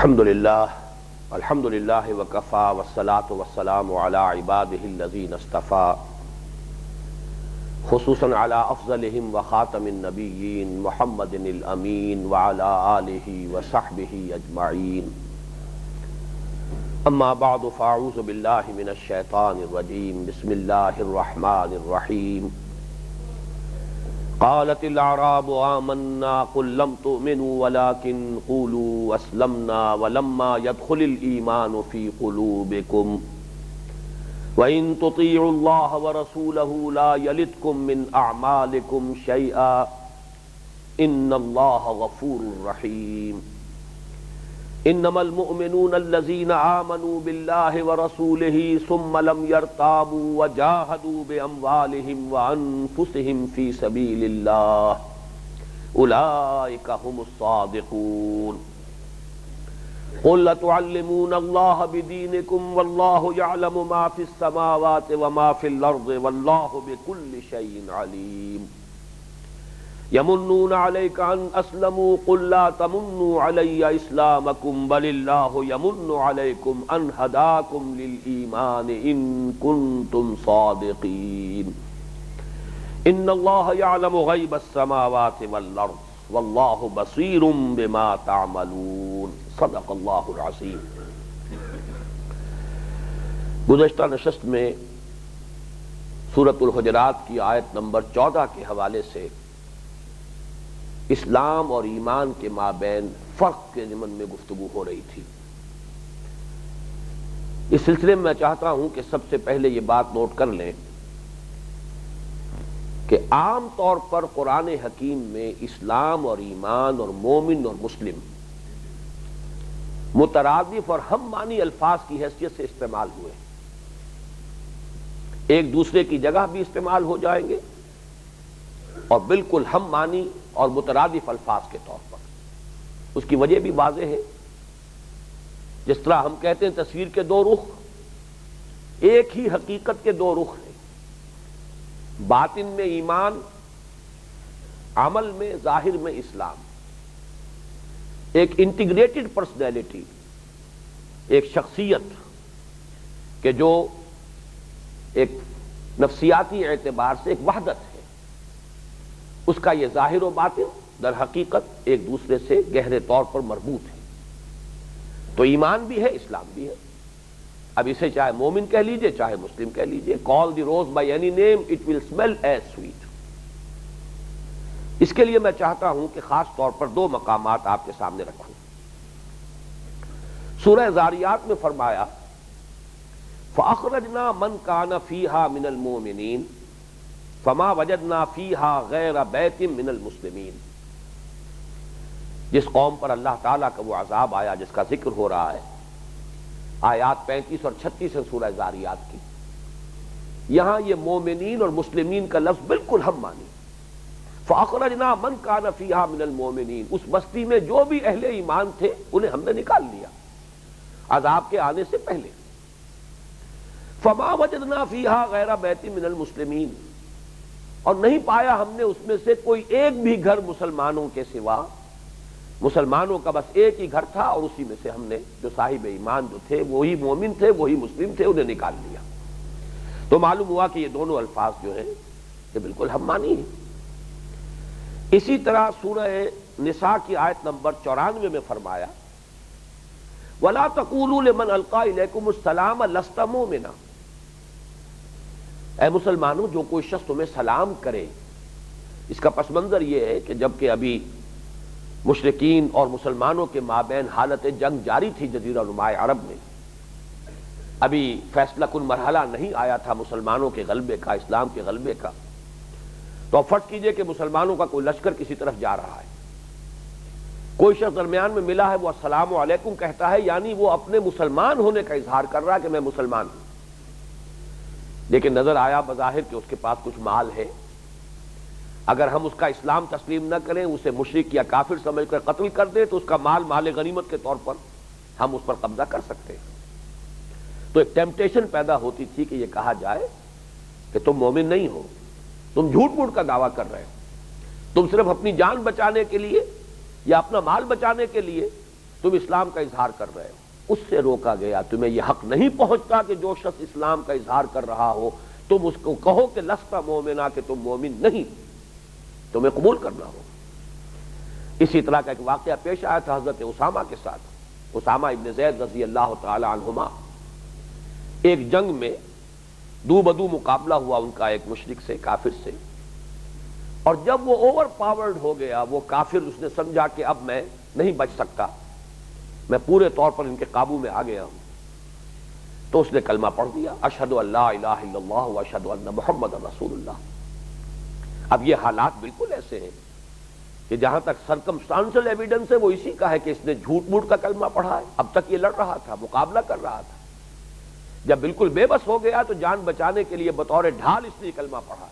الحمد للہ وکفا والصلاة والسلام علی عباده الذین اصطفى خصوصا علی افضلہم وخاتم النبیین محمد الامین وعلی آلہ وصحبہ اجمعین اما بعد فاعوذ باللہ من الشیطان الرجیم بسم اللہ الرحمن الرحیم قالت الاعراب آمنا قل لم تؤمنوا ولكن قولوا اسلمنا ولما يدخل الايمان في قلوبكم وان تطيعوا الله ورسوله لا يلدكم من اعمالكم شيئا ان الله غفور رحيم انما المؤمنون الذين آمنوا بالله ورسوله ثم لم يرتابوا وجاهدوا بأموالهم وأنفسهم في سبيل الله أولئك هم الصادقون قل أتعلمون الله بدينكم والله يعلم ما في السماوات وما في الأرض والله بكل شيء عليم يمنون عليك أن أسلموا قل لا تمنوا علي إسلامكم بل الله يمن عليكم أن هداكم للإيمان إن كنتم صادقين إن الله يعلم غيب السماوات والأرض والله بصير بما تعملون صدق الله العظيم۔ گزشتہ نشست میں سورۃ الحجرات کی آیت نمبر 14 کے حوالے سے اسلام اور ایمان کے مابین فرق کے ضمن میں گفتگو ہو رہی تھی۔ اس سلسلے میں میں چاہتا ہوں کہ سب سے پہلے یہ بات نوٹ کر لیں کہ عام طور پر قرآن حکیم میں اسلام اور ایمان اور مومن اور مسلم مترادف اور ہم معنی الفاظ کی حیثیت سے استعمال ہوئے، ایک دوسرے کی جگہ بھی استعمال ہو جائیں گے اور بالکل ہم معنی اور مترادف الفاظ کے طور پر۔ اس کی وجہ بھی واضح ہے، جس طرح ہم کہتے ہیں تصویر کے دو رخ، ایک ہی حقیقت کے دو رخ ہیں، باطن میں ایمان، عمل میں ظاہر میں اسلام، ایک انٹیگریٹڈ پرسنالٹی، ایک شخصیت کہ جو ایک نفسیاتی اعتبار سے ایک وحدت ہے، اس کا یہ ظاہر و باطن در حقیقت ایک دوسرے سے گہرے طور پر مربوط ہے۔ تو ایمان بھی ہے، اسلام بھی ہے۔ اب اسے چاہے مومن کہہ لیجئے چاہے مسلم کہہ لیجئے، call the rose by any name it will smell as sweet۔ اس کے لیے میں چاہتا ہوں کہ خاص طور پر دو مقامات آپ کے سامنے رکھوں۔ سورہ ذاریات میں فرمایا فَأَخْرَجْنَا مَنْ كَانَ فِيهَا مِنَ الْمُؤْمِنِينَ فما وجدنا فیہا غیر بیت من المسلمین۔ جس قوم پر اللہ تعالیٰ کا وہ عذاب آیا جس کا ذکر ہو رہا ہے، آیات 35 اور 36 ہے سورہ ذاریات کی، یہاں یہ مومنین اور مسلمین کا لفظ بالکل ہم مانی۔ فاخرجنا من کان فیہا من المؤمنین، اس بستی میں جو بھی اہل ایمان تھے انہیں ہم نے نکال لیا عذاب کے آنے سے پہلے۔ فما وجدنا فیہا غیر بیت من المسلمین، اور نہیں پایا ہم نے اس میں سے کوئی ایک بھی گھر مسلمانوں کے سوا، مسلمانوں کا بس ایک ہی گھر تھا اور اسی میں سے ہم نے جو صاحب ایمان جو تھے وہی مومن تھے وہی مسلم تھے انہیں نکال لیا۔ تو معلوم ہوا کہ یہ دونوں الفاظ جو ہیں یہ بالکل ہم مانی ہیں۔ اسی طرح سورہ نساء کی آیت نمبر 94 میں فرمایا وَلَا تَقُولُوا لِمَنْ أَلْقَىٰ إِلَيْكُمُ السَّلَامَ لَسْتَ مُؤْمِنًا، اے مسلمانوں جو کوئی شخص تمہیں سلام کرے۔ اس کا پس منظر یہ ہے کہ جبکہ ابھی مشرکین اور مسلمانوں کے مابین حالت جنگ جاری تھی جزیرہ نماء عرب میں، ابھی فیصلہ کن مرحلہ نہیں آیا تھا مسلمانوں کے غلبے کا، اسلام کے غلبے کا۔ تو اب فرض کیجئے کہ مسلمانوں کا کوئی لشکر کسی طرف جا رہا ہے، کوئی شخص درمیان میں ملا ہے، وہ السلام علیکم کہتا ہے، یعنی وہ اپنے مسلمان ہونے کا اظہار کر رہا ہے کہ میں مسلمان ہوں، لیکن نظر آیا بظاہر کہ اس کے پاس کچھ مال ہے، اگر ہم اس کا اسلام تسلیم نہ کریں، اسے مشرک یا کافر سمجھ کر قتل کر دیں تو اس کا مال مال غنیمت کے طور پر ہم اس پر قبضہ کر سکتے ہیں۔ تو ایک ٹیمپٹیشن پیدا ہوتی تھی کہ یہ کہا جائے کہ تم مومن نہیں ہو، تم جھوٹ موٹ کا دعویٰ کر رہے ہو، تم صرف اپنی جان بچانے کے لیے یا اپنا مال بچانے کے لیے تم اسلام کا اظہار کر رہے ہو، اس سے روکا گیا۔ تمہیں یہ حق نہیں پہنچتا کہ جو شخص اسلام کا اظہار کر رہا ہو تم اس کو کہو کہ لست مومنا، کہ تم مومن نہیں، تمہیں قبول کرنا ہو۔ اسی طرح کا ایک واقعہ پیش آیا تھا حضرت اسامہ کے ساتھ، اسامہ ابن زید رضی اللہ تعالی عنہما۔ ایک جنگ میں دو بدو مقابلہ ہوا ان کا ایک مشرک سے، کافر سے، اور جب وہ اوور پاورڈ ہو گیا، وہ کافر، اس نے سمجھا کہ اب میں نہیں بچ سکتا، میں پورے طور پر ان کے قابو میں آ گیا ہوں، تو اس نے کلمہ پڑھ دیا، اشہد ان لا الہ الا اللہ واشہد ان محمد رسول اللہ۔ اب یہ حالات بالکل ایسے ہیں کہ جہاں تک سرکمسٹانشل ایویڈنس ہے وہ اسی کا ہے کہ اس نے جھوٹ موٹ کا کلمہ پڑھا ہے۔ اب تک یہ لڑ رہا تھا، مقابلہ کر رہا تھا، جب بالکل بے بس ہو گیا تو جان بچانے کے لیے بطور ڈھال اس نے کلمہ پڑھا۔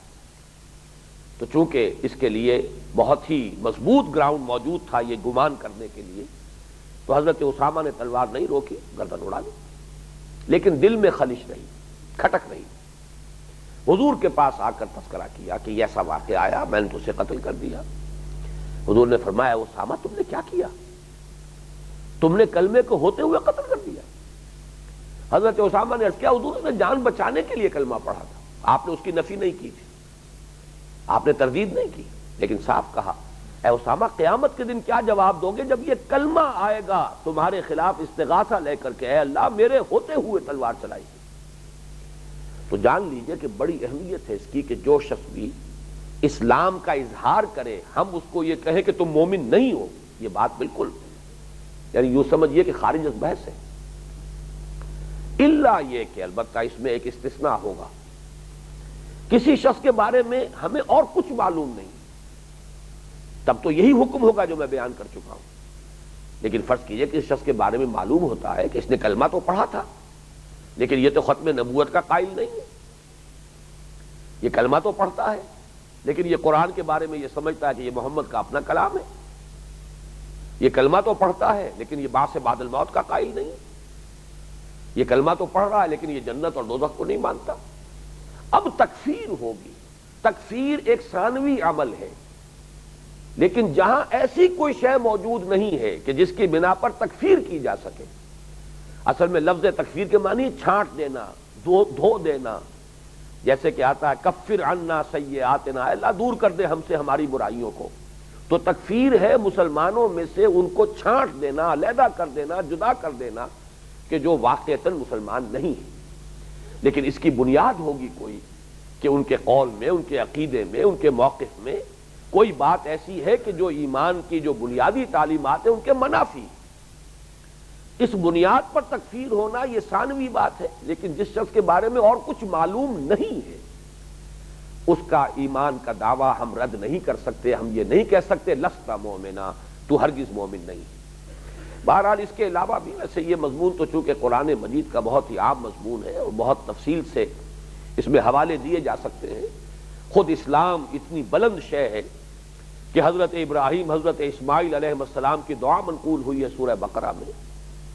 تو چونکہ اس کے لیے بہت ہی مضبوط گراؤنڈ موجود تھا یہ گمان کرنے کے لیے، تو حضرت اسامہ نے تلوار نہیں روکی، گردن اڑا لی، لیکن دل میں خلش نہیں، کھٹک نہیں۔ حضور کے پاس آ کر تذکرہ کیا کہ یہ ایسا واقعہ آیا، میں نے تو اسے قتل کر دیا۔ حضور نے فرمایا اسامہ تم نے کیا کیا؟ تم نے کلمے کو ہوتے ہوئے قتل کر دیا۔ حضرت اسامہ نے عرض کیا حضور اس نے جان بچانے کے لیے کلمہ پڑھا تھا، آپ نے اس کی نفی نہیں کی تھی، آپ نے تردید نہیں کی، لیکن صاف کہا اے اسامہ قیامت کے دن کیا جواب دو گے جب یہ کلمہ آئے گا تمہارے خلاف استغاثہ لے کر کے، اے اللہ میرے ہوتے ہوئے تلوار چلائی۔ تو جان لیجئے کہ بڑی اہمیت ہے اس کی کہ جو شخص بھی اسلام کا اظہار کرے، ہم اس کو یہ کہیں کہ تم مومن نہیں ہو، یہ بات بالکل یعنی یوں سمجھیے کہ خارج از بحث ہے، الا یہ کہ البتہ اس میں ایک استثناء ہوگا، کسی شخص کے بارے میں ہمیں اور کچھ معلوم نہیں، تب تو یہی حکم ہوگا جو میں بیان کر چکا ہوں۔ لیکن فرض کیجئے کہ اس شخص کے بارے میں معلوم ہوتا ہے کہ اس نے کلمہ تو پڑھا تھا لیکن یہ تو ختم نبوت کا قائل نہیں ہے، یہ کلمہ تو پڑھتا ہے لیکن یہ قرآن کے بارے میں یہ سمجھتا ہے کہ یہ محمد کا اپنا کلام ہے، یہ کلمہ تو پڑھتا ہے لیکن یہ بعث بعد الموت کا قائل نہیں، یہ کلمہ تو پڑھ رہا ہے لیکن یہ جنت اور دوزخ کو نہیں مانتا۔ اب تکفیر ہوگی، تکفیر ایک ثانوی عمل ہے، لیکن جہاں ایسی کوئی شے موجود نہیں ہے کہ جس کی بنا پر تکفیر کی جا سکے۔ اصل میں لفظ تکفیر کے معنی چھانٹ دینا، دھو دینا، جیسے کہ آتا ہے کفر عنا سیئاتنا، اللہ دور کر دے ہم سے ہماری برائیوں کو، تو تکفیر ہے مسلمانوں میں سے ان کو چھانٹ دینا، علیحدہ کر دینا، جدا کر دینا کہ جو واقعتاً مسلمان نہیں ہے۔ لیکن اس کی بنیاد ہوگی کوئی کہ ان کے قول میں، ان کے عقیدے میں، ان کے موقف میں کوئی بات ایسی ہے کہ جو ایمان کی جو بنیادی تعلیمات ہیں ان کے منافی، اس بنیاد پر تکفیر ہونا یہ ثانوی بات ہے۔ لیکن جس شخص کے بارے میں اور کچھ معلوم نہیں ہے اس کا ایمان کا دعویٰ ہم رد نہیں کر سکتے، ہم یہ نہیں کہہ سکتے لست مومنا، تو ہرگز مومن نہیں۔ بہرحال اس کے علاوہ بھی ویسے یہ مضمون تو چونکہ قرآن مجید کا بہت ہی عام مضمون ہے اور بہت تفصیل سے اس میں حوالے دیے جا سکتے ہیں۔ خود اسلام اتنی بلند شے ہے کہ حضرت ابراہیم، حضرت اسماعیل علیہ السلام کی دعا منقول ہوئی ہے سورہ بقرہ میں،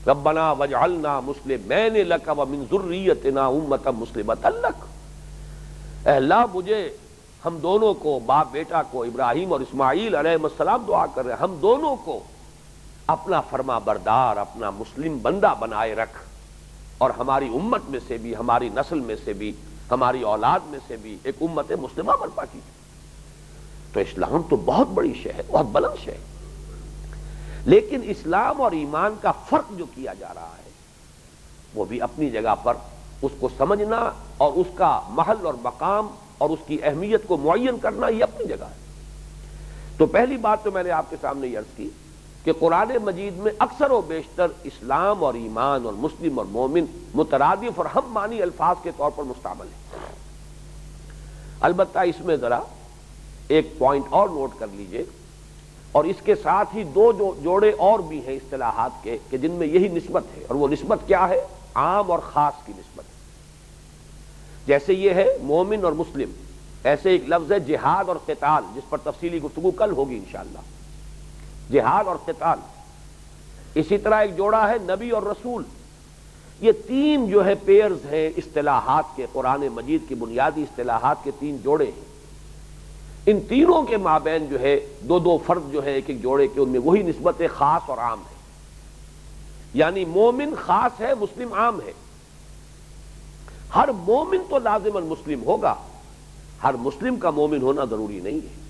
ربنا واجعلنا مسلمین لک ومن ذریتنا امۃ مسلمۃ لک، اے اللہ مجھے، ہم دونوں کو، باپ بیٹا کو، ابراہیم اور اسماعیل علیہ السلام دعا کر رہے ہیں، ہم دونوں کو اپنا فرما بردار، اپنا مسلم بندہ بنائے رکھ، اور ہماری امت میں سے بھی، ہماری نسل میں سے بھی، ہماری اولاد میں سے بھی ایک امت مسلمہ برپا کی۔ تو اسلام تو بہت بڑی شے ہے، بہت بلند شے ہے، لیکن اسلام اور ایمان کا فرق جو کیا جا رہا ہے وہ بھی اپنی جگہ پر اس کو سمجھنا اور اس کا محل اور مقام اور اس کی اہمیت کو معین کرنا یہ اپنی جگہ ہے۔ تو پہلی بات تو میں نے آپ کے سامنے یہ عرض کی کہ قرآن مجید میں اکثر و بیشتر اسلام اور ایمان اور مسلم اور مومن مترادف اور ہم معنی الفاظ کے طور پر مستعمل ہے۔ البتہ اس میں ذرا ایک پوائنٹ اور نوٹ کر لیجئے، اور اس کے ساتھ ہی دو جوڑے اور بھی ہیں اصطلاحات کے کہ جن میں یہی نسبت ہے، اور وہ نسبت کیا ہے؟ عام اور خاص کی نسبت ہے۔ جیسے یہ ہے مومن اور مسلم، ایسے ایک لفظ ہے جہاد اور قتال، جس پر تفصیلی گفتگو کل ہوگی انشاءاللہ، جہاد اور قتال۔ اسی طرح ایک جوڑا ہے نبی اور رسول۔ یہ تین جو ہے پیئرز ہیں اصطلاحات کے، قرآن مجید کی بنیادی اصطلاحات کے تین جوڑے ہیں۔ ان تینوں کے مابین جو ہے دو فرد جو ہے ایک ایک جوڑے کے، ان میں وہی نسبت خاص اور عام ہے۔ یعنی مومن خاص ہے، مسلم عام ہے۔ ہر مومن تو لازماً مسلم ہوگا، ہر مسلم کا مومن ہونا ضروری نہیں ہے۔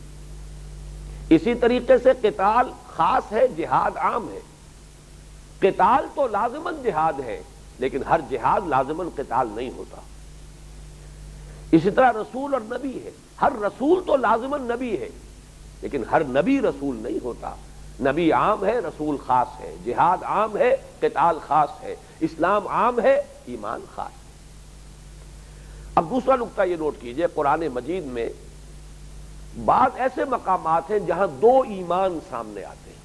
اسی طریقے سے قتال خاص ہے، جہاد عام ہے۔ قتال تو لازماً جہاد ہے، لیکن ہر جہاد لازماً قتال نہیں ہوتا۔ اسی طرح رسول اور نبی ہے، ہر رسول تو لازماً نبی ہے، لیکن ہر نبی رسول نہیں ہوتا۔ نبی عام ہے، رسول خاص ہے، جہاد عام ہے، قتال خاص ہے، اسلام عام ہے، ایمان خاص ہے۔ اب دوسرا نقطہ یہ نوٹ کیجئے، قرآن مجید میں بعض ایسے مقامات ہیں جہاں دو ایمان سامنے آتے ہیں۔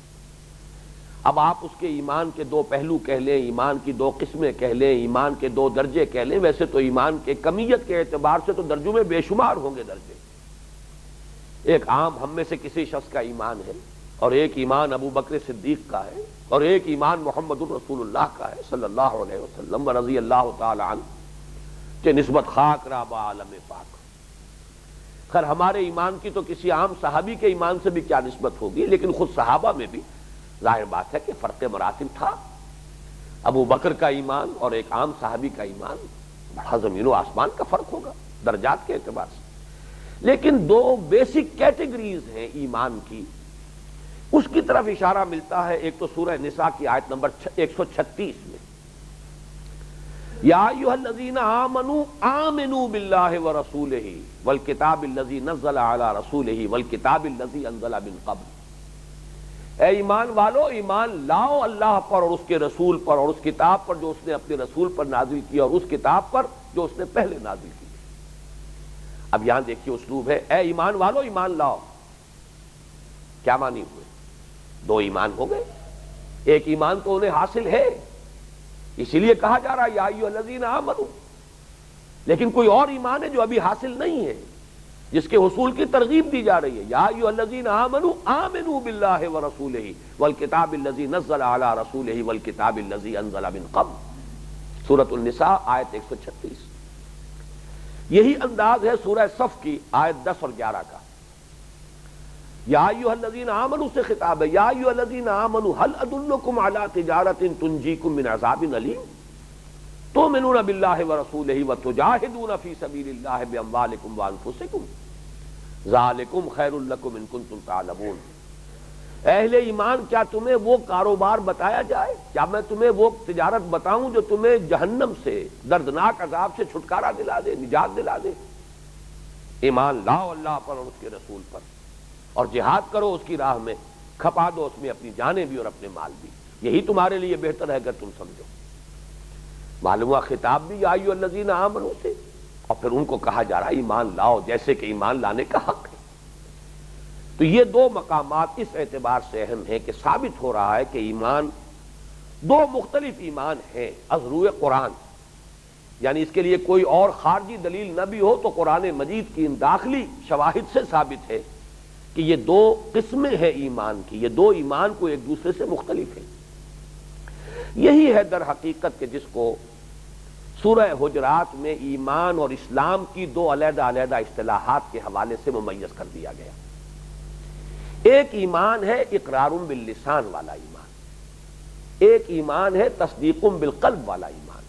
اب آپ اس کے ایمان کے دو پہلو کہہ لیں، ایمان کی دو قسمیں کہہ لیں، ایمان کے دو درجے کہہ لیں، ویسے تو ایمان کے کمیت کے اعتبار سے تو درجوں میں بے شمار ہوں گے درجے۔ ایک عام ہم میں سے کسی شخص کا ایمان ہے، اور ایک ایمان ابو بکر صدیق کا ہے، اور ایک ایمان محمد الرسول اللہ کا ہے صلی اللہ علیہ وسلم و رضی اللہ تعالی عنہ، کہ نسبت خاک را با عالم پاک۔ خیر ہمارے ایمان کی تو کسی عام صحابی کے ایمان سے بھی کیا نسبت ہوگی، لیکن خود صحابہ میں بھی ظاہر بات ہے کہ فرق مراتب تھا۔ ابو بکر کا ایمان اور ایک عام صحابی کا ایمان بڑا زمین و آسمان کا فرق ہوگا درجات کے اعتبار سے، لیکن دو بیسک کیٹیگریز ہیں ایمان کی، اس کی طرف اشارہ ملتا ہے۔ ایک تو سورہ نساء کی آیت نمبر 136 میں، یا ایھا الذین آمنوا آمنوا باللہ ورسولہ والکتاب الذی نزل علی رسولہ والکتاب الذی انزل من قبل۔ اے ایمان والو، ایمان لاؤ اللہ پر اور اس کے رسول پر اور اس کتاب پر جو اس نے اپنے رسول پر نازل کیا اور اس کتاب پر جو اس نے پہلے نازل کی۔ اب یہاں دیکھیے اسلوب ہے، اے ایمان والو ایمان لاؤ، کیا معنی ہوئے؟ دو ایمان ہو گئے، ایک ایمان تو انہیں حاصل ہے، اسی لیے کہا جا رہا ہے یا ایھا الذین آمنوا، لیکن کوئی اور ایمان ہے جو ابھی حاصل نہیں ہے، جس کے حصول کی ترغیب دی جا رہی ہے۔ یا ایھا الذین آمنوا آمنوا باللہ ورسولہ والکتاب الذی نزل علی رسولہ والکتاب الذی انزل من قبل، سورۃ النساء آیت 136۔ یہی انداز ہے سورہ صف کی آیت 10 اور 11 کا۔ یا ایھا الذین آمنوا سے خطاب ہے، یا ایھا الذین آمنوا هل ادلکم علی تجارۃ تنجیکم من عذاب علیم تؤمنون باللہ ورسولہ وتجاہدون فی سبیل اللہ باموالکم وانفسکم ذالکم خیر لکم ان کنتم تعلمون۔ اہل ایمان، کیا تمہیں وہ کاروبار بتایا جائے، کیا میں تمہیں وہ تجارت بتاؤں جو تمہیں جہنم سے، دردناک عذاب سے چھٹکارا دلا دے، نجات دلا دے؟ ایمان لاؤ اللہ پر اور اس کے رسول پر، اور جہاد کرو اس کی راہ میں، کھپا دو اس میں اپنی جانیں بھی اور اپنے مال بھی، یہی تمہارے لیے بہتر ہے اگر تم سمجھو۔ معلوم ہوا خطاب بھی یا ایھا الذین آمنوا سے، اور پھر ان کو کہا جا رہا ہے ایمان لاؤ، جیسے کہ ایمان لانے کا حق ہے۔ تو یہ دو مقامات اس اعتبار سے اہم ہیں کہ ثابت ہو رہا ہے کہ ایمان دو مختلف ایمان ہیں از روئے قرآن، یعنی اس کے لیے کوئی اور خارجی دلیل نہ بھی ہو تو قرآن مجید کی ان داخلی شواہد سے ثابت ہے کہ یہ دو قسمیں ہیں ایمان کی، یہ دو ایمان کو ایک دوسرے سے مختلف ہیں۔ یہی ہے در حقیقت کہ جس کو سورہ حجرات میں ایمان اور اسلام کی دو علیحدہ علیحدہ اصطلاحات کے حوالے سے ممیز کر دیا گیا۔ ایک ایمان ہے اقرار باللسان والا ایمان، ایک ایمان ہے تصدیق بالقلب والا ایمان،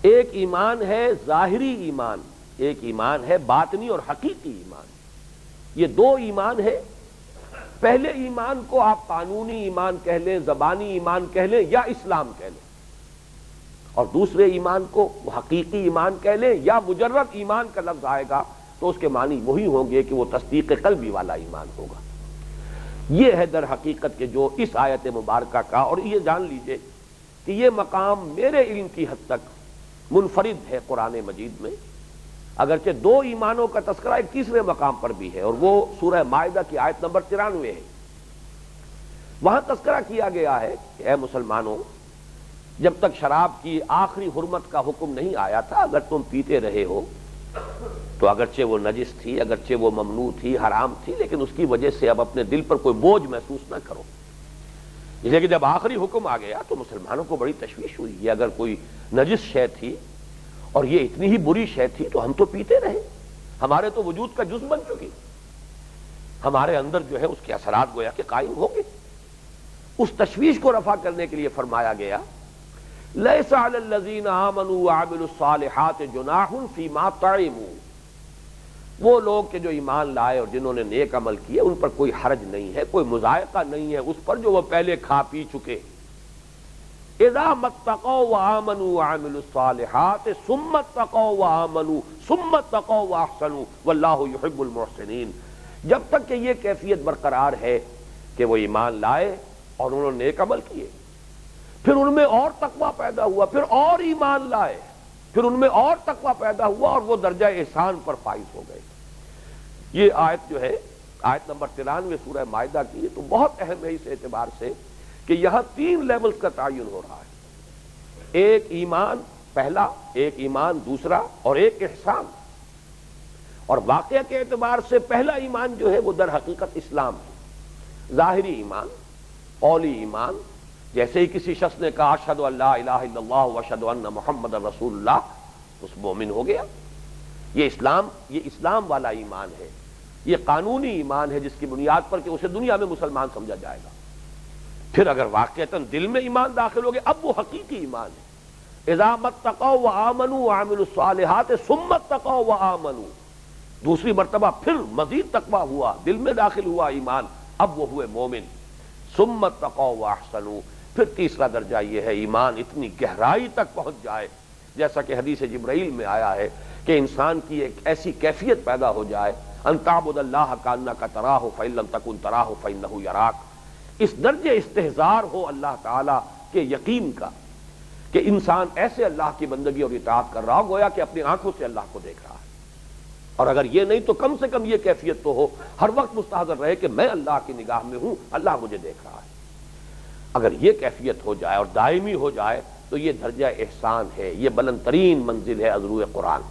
ایک ایمان ہے ظاہری ایمان، ایک ایمان ہے باطنی اور حقیقی ایمان۔ یہ دو ایمان ہے۔ پہلے ایمان کو آپ قانونی ایمان کہہ لیں، زبانی ایمان کہہ لیں یا اسلام کہہ لیں، اور دوسرے ایمان کو حقیقی ایمان کہہ لیں یا مجرد ایمان کا لفظ آئے گا تو اس کے معنی وہی ہوں گے کہ وہ تصدیق قلبی والا ایمان ہوگا۔ یہ ہے در حقیقت کہ جو اس آیت مبارکہ کا، اور یہ جان لیجئے کہ یہ مقام میرے علم کی حد تک منفرد ہے قرآن مجید میں، اگرچہ دو ایمانوں کا تذکرہ ایک تیسرے مقام پر بھی ہے، اور وہ سورہ مائدہ کی آیت نمبر 93 ہے۔ وہاں تذکرہ کیا گیا ہے کہ اے مسلمانوں، جب تک شراب کی آخری حرمت کا حکم نہیں آیا تھا، اگر تم پیتے رہے ہو تو اگرچہ وہ نجس تھی، اگرچہ وہ ممنوع تھی، حرام تھی، لیکن اس کی وجہ سے اب اپنے دل پر کوئی بوجھ محسوس نہ کرو۔ اس لیے کہ جب آخری حکم آ گیا تو مسلمانوں کو بڑی تشویش ہوئی، یہ اگر کوئی نجس شے تھی اور یہ اتنی ہی بری شے تھی تو ہم تو پیتے رہے، ہمارے تو وجود کا جز بن چکی، ہمارے اندر جو ہے اس کے اثرات گویا کہ قائم ہو گئے۔ اس تشویش کو رفع کرنے کے لیے فرمایا گیا لیس علی الذین آمنوا وعملوا الصالحات جناح فیما طعموا، وہ لوگ کہ جو ایمان لائے اور جنہوں نے نیک عمل کیے ان پر کوئی حرج نہیں ہے، کوئی مضائقہ نہیں ہے اس پر جو وہ پہلے کھا پی چکے۔ اذا متقوا وآمنوا وعملوا الصالحات ثم اتقوا وآمنوا ثم اتقوا واحسنوا واللہ یحب المحسنین، جب تک کہ یہ کیفیت برقرار ہے کہ وہ ایمان لائے اور انہوں نے نیک عمل کیے، پھر ان میں اور تقویٰ پیدا ہوا، پھر اور ایمان لائے، پھر ان میں اور تقویٰ پیدا ہوا اور وہ درجہ احسان پر فائز ہو گئے۔ یہ آیت جو ہے آیت نمبر 93 سورہ مائدہ کی، تو بہت اہم ہے اس اعتبار سے کہ یہاں 3 لیولز کا تعین ہو رہا ہے، ایک ایمان پہلا، ایک ایمان دوسرا اور ایک احسان۔ اور واقعہ کے اعتبار سے پہلا ایمان جو ہے وہ در حقیقت اسلام ہے، ظاہری ایمان، قولی ایمان، جیسے ہی کسی شخص نے کہا اشہد ان لا الہ الا اللہ واشہد ان محمد رسول اللہ، اس مومن ہو گیا۔ یہ اسلام والا ایمان ہے، یہ قانونی ایمان ہے جس کی بنیاد پر کہ اسے دنیا میں مسلمان سمجھا جائے گا۔ پھر اگر واقعتاً دل میں ایمان داخل ہو گیا اب وہ حقیقی ایمان ہے۔ اذا متقوا وآمنوا وعملوا الصالحات ثم اتقوا وآمنوا، دوسری مرتبہ پھر مزید تقویٰ ہوا، دل میں داخل ہوا ایمان، اب وہ ہوئے مومن۔ ثم اتقوا واحسنوا، پھر تیسرا درجہ یہ ہے ایمان اتنی گہرائی تک پہنچ جائے، جیسا کہ حدیث جبرائیل میں آیا ہے کہ انسان کی ایک ایسی کیفیت پیدا ہو جائے ان تعبد اللہ کانک تراہ فإن لم تکن تراہ فإنہ یراک، اس درجے استحضار ہو اللہ تعالی کے یقین کا کہ انسان ایسے اللہ کی بندگی اور اطاعت کر رہا ہو گویا کہ اپنی آنکھوں سے اللہ کو دیکھ رہا ہے، اور اگر یہ نہیں تو کم سے کم یہ کیفیت تو ہو، ہر وقت مستحضر رہے کہ میں اللہ کی نگاہ میں ہوں، اللہ مجھے دیکھ رہا ہے۔ اگر یہ کیفیت ہو جائے اور دائمی ہو جائے تو یہ درجہ احسان ہے، یہ بلند ترین منزل ہے عذرو قرآن۔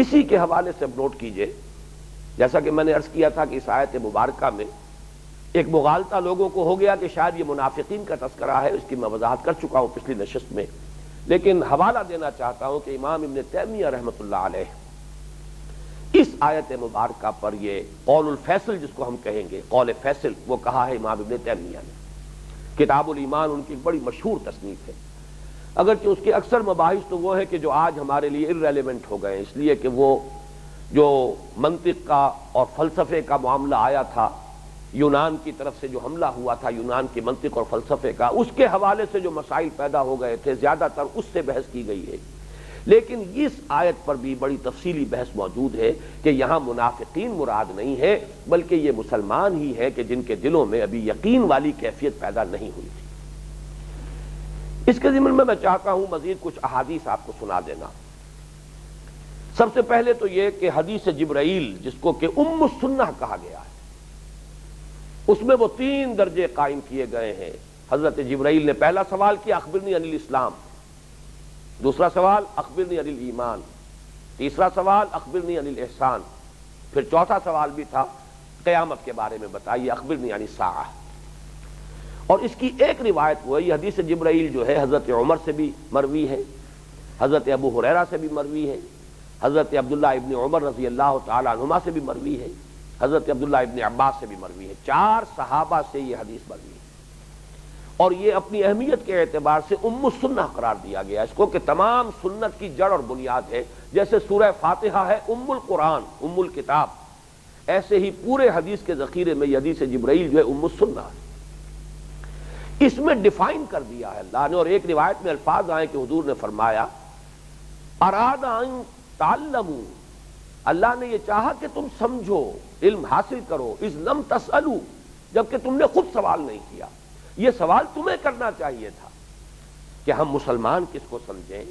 اسی کے حوالے سے اب نوٹ کیجئے، جیسا کہ میں نے عرض کیا تھا کہ اس آیت مبارکہ میں ایک مغالطہ لوگوں کو ہو گیا کہ شاید یہ منافقین کا تذکرہ ہے، اس کی میں وضاحت کر چکا ہوں پچھلی نشست میں، لیکن حوالہ دینا چاہتا ہوں کہ امام ابن تیمیہ رحمۃ اللہ علیہ اس آیت مبارکہ پر یہ قول الفیصل جس کو ہم کہیں گے، قول فیصل، وہ کہا ہے امام ابن تیمیہ نے۔ کتاب الایمان ان کی بڑی مشہور تصنیف ہے، اگرچہ اس کے اکثر مباحث تو وہ ہے کہ جو آج ہمارے لیے irrelevant ہو گئے، اس لیے کہ وہ جو منطق کا اور فلسفے کا معاملہ آیا تھا، یونان کی طرف سے جو حملہ ہوا تھا یونان کی منطق اور فلسفے کا، اس کے حوالے سے جو مسائل پیدا ہو گئے تھے زیادہ تر اس سے بحث کی گئی ہے، لیکن اس آیت پر بھی بڑی تفصیلی بحث موجود ہے کہ یہاں منافقین مراد نہیں ہے بلکہ یہ مسلمان ہی ہے کہ جن کے دلوں میں ابھی یقین والی کیفیت پیدا نہیں ہوئی تھی۔ اس کے ضمن میں چاہتا ہوں مزید کچھ احادیث آپ کو سنا دینا۔ سب سے پہلے تو یہ کہ حدیث جبرائیل جس کو کہ ام السنہ کہا گیا ہے، اس میں وہ 3 درجے قائم کیے گئے ہیں۔ حضرت جبرائیل نے پہلا سوال کیا اخبرنی عن الاسلام، دوسرا سوال اخبرنی عن الایمان، تیسرا سوال اخبرنی عن الاحسان، پھر چوتھا سوال بھی تھا قیامت کے بارے میں بتائیے اخبرنی عن الساعہ۔ اور اس کی ایک روایت وہ یہ حدیث جبرائیل جو ہے حضرت عمر سے بھی مروی ہے، حضرت ابو ہریرہ سے بھی مروی ہے، حضرت عبداللہ ابن عمر رضی اللہ تعالی عنہما سے بھی مروی ہے، حضرت عبداللہ ابن عباس سے بھی مروی ہے، 4 صحابہ سے یہ حدیث مروی ہے، اور یہ اپنی اہمیت کے اعتبار سے ام السنہ قرار دیا گیا اس کو کہ تمام سنت کی جڑ اور بنیاد ہے۔ جیسے سورہ فاتحہ ہے ام القرآن، ام الکتاب، ایسے ہی پورے حدیث کے ذخیرے میں یہ حدیث جبرائیل جو ہے ام السنہ ہے۔ اس میں ڈیفائن کر دیا ہے اللہ نے، اور ایک روایت میں الفاظ آئے کہ حضور نے فرمایا اراد ان تعلموا، اللہ نے یہ چاہا کہ تم سمجھو، علم حاصل کرو، اذ لم تسألوا، جبکہ تم نے خود سوال نہیں کیا۔ یہ سوال تمہیں کرنا چاہیے تھا کہ ہم مسلمان کس کو سمجھیں۔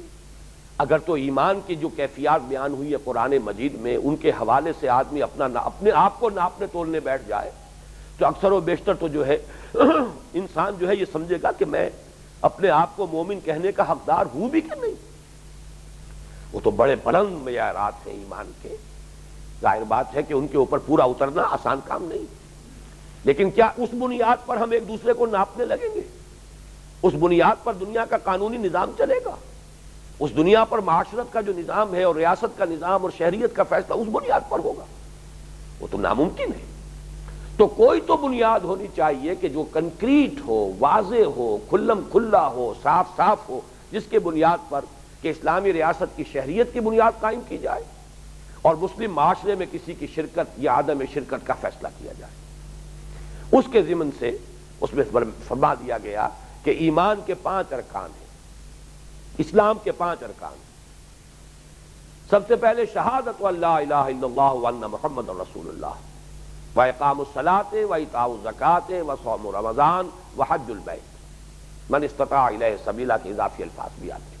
اگر تو ایمان کی جو کیفیات بیان ہوئی ہے قرآن مجید میں ان کے حوالے سے آدمی اپنے آپ کو ناپنے تولنے بیٹھ جائے تو اکثر و بیشتر تو جو ہے انسان جو ہے یہ سمجھے گا کہ میں اپنے آپ کو مومن کہنے کا حقدار ہوں بھی کہ نہیں۔ وہ تو بڑے بلند معیارات ہیں ایمان کے، ظاہر بات ہے کہ ان کے اوپر پورا اترنا آسان کام نہیں، لیکن کیا اس بنیاد پر ہم ایک دوسرے کو ناپنے لگیں گے؟ اس بنیاد پر دنیا کا قانونی نظام چلے گا؟ اس دنیا پر معاشرت کا جو نظام ہے اور ریاست کا نظام اور شہریت کا فیصلہ اس بنیاد پر ہوگا؟ وہ تو ناممکن ہے۔ تو کوئی تو بنیاد ہونی چاہیے کہ جو کنکریٹ ہو، واضح ہو، کھلم کھلا ہو، صاف صاف ہو، جس کے بنیاد پر کہ اسلامی ریاست کی شہریت کی بنیاد قائم کی جائے اور مسلم معاشرے میں کسی کی شرکت یا عدم شرکت کا فیصلہ کیا جائے۔ اس کے ضمن سے اس میں فرما دیا گیا کہ ایمان کے 5 ارکان ہیں، اسلام کے 5 ارکان ہیں۔ سب سے پہلے شہادت اللہ الہ الا اللہ وان محمد رسول اللہ واقام الصلاۃ وایتاء الزکوٰۃ وصوم رمضان وحج البیت من استطاع الیہ سبیلا کے اضافی الفاظ بھی آتے ہیں۔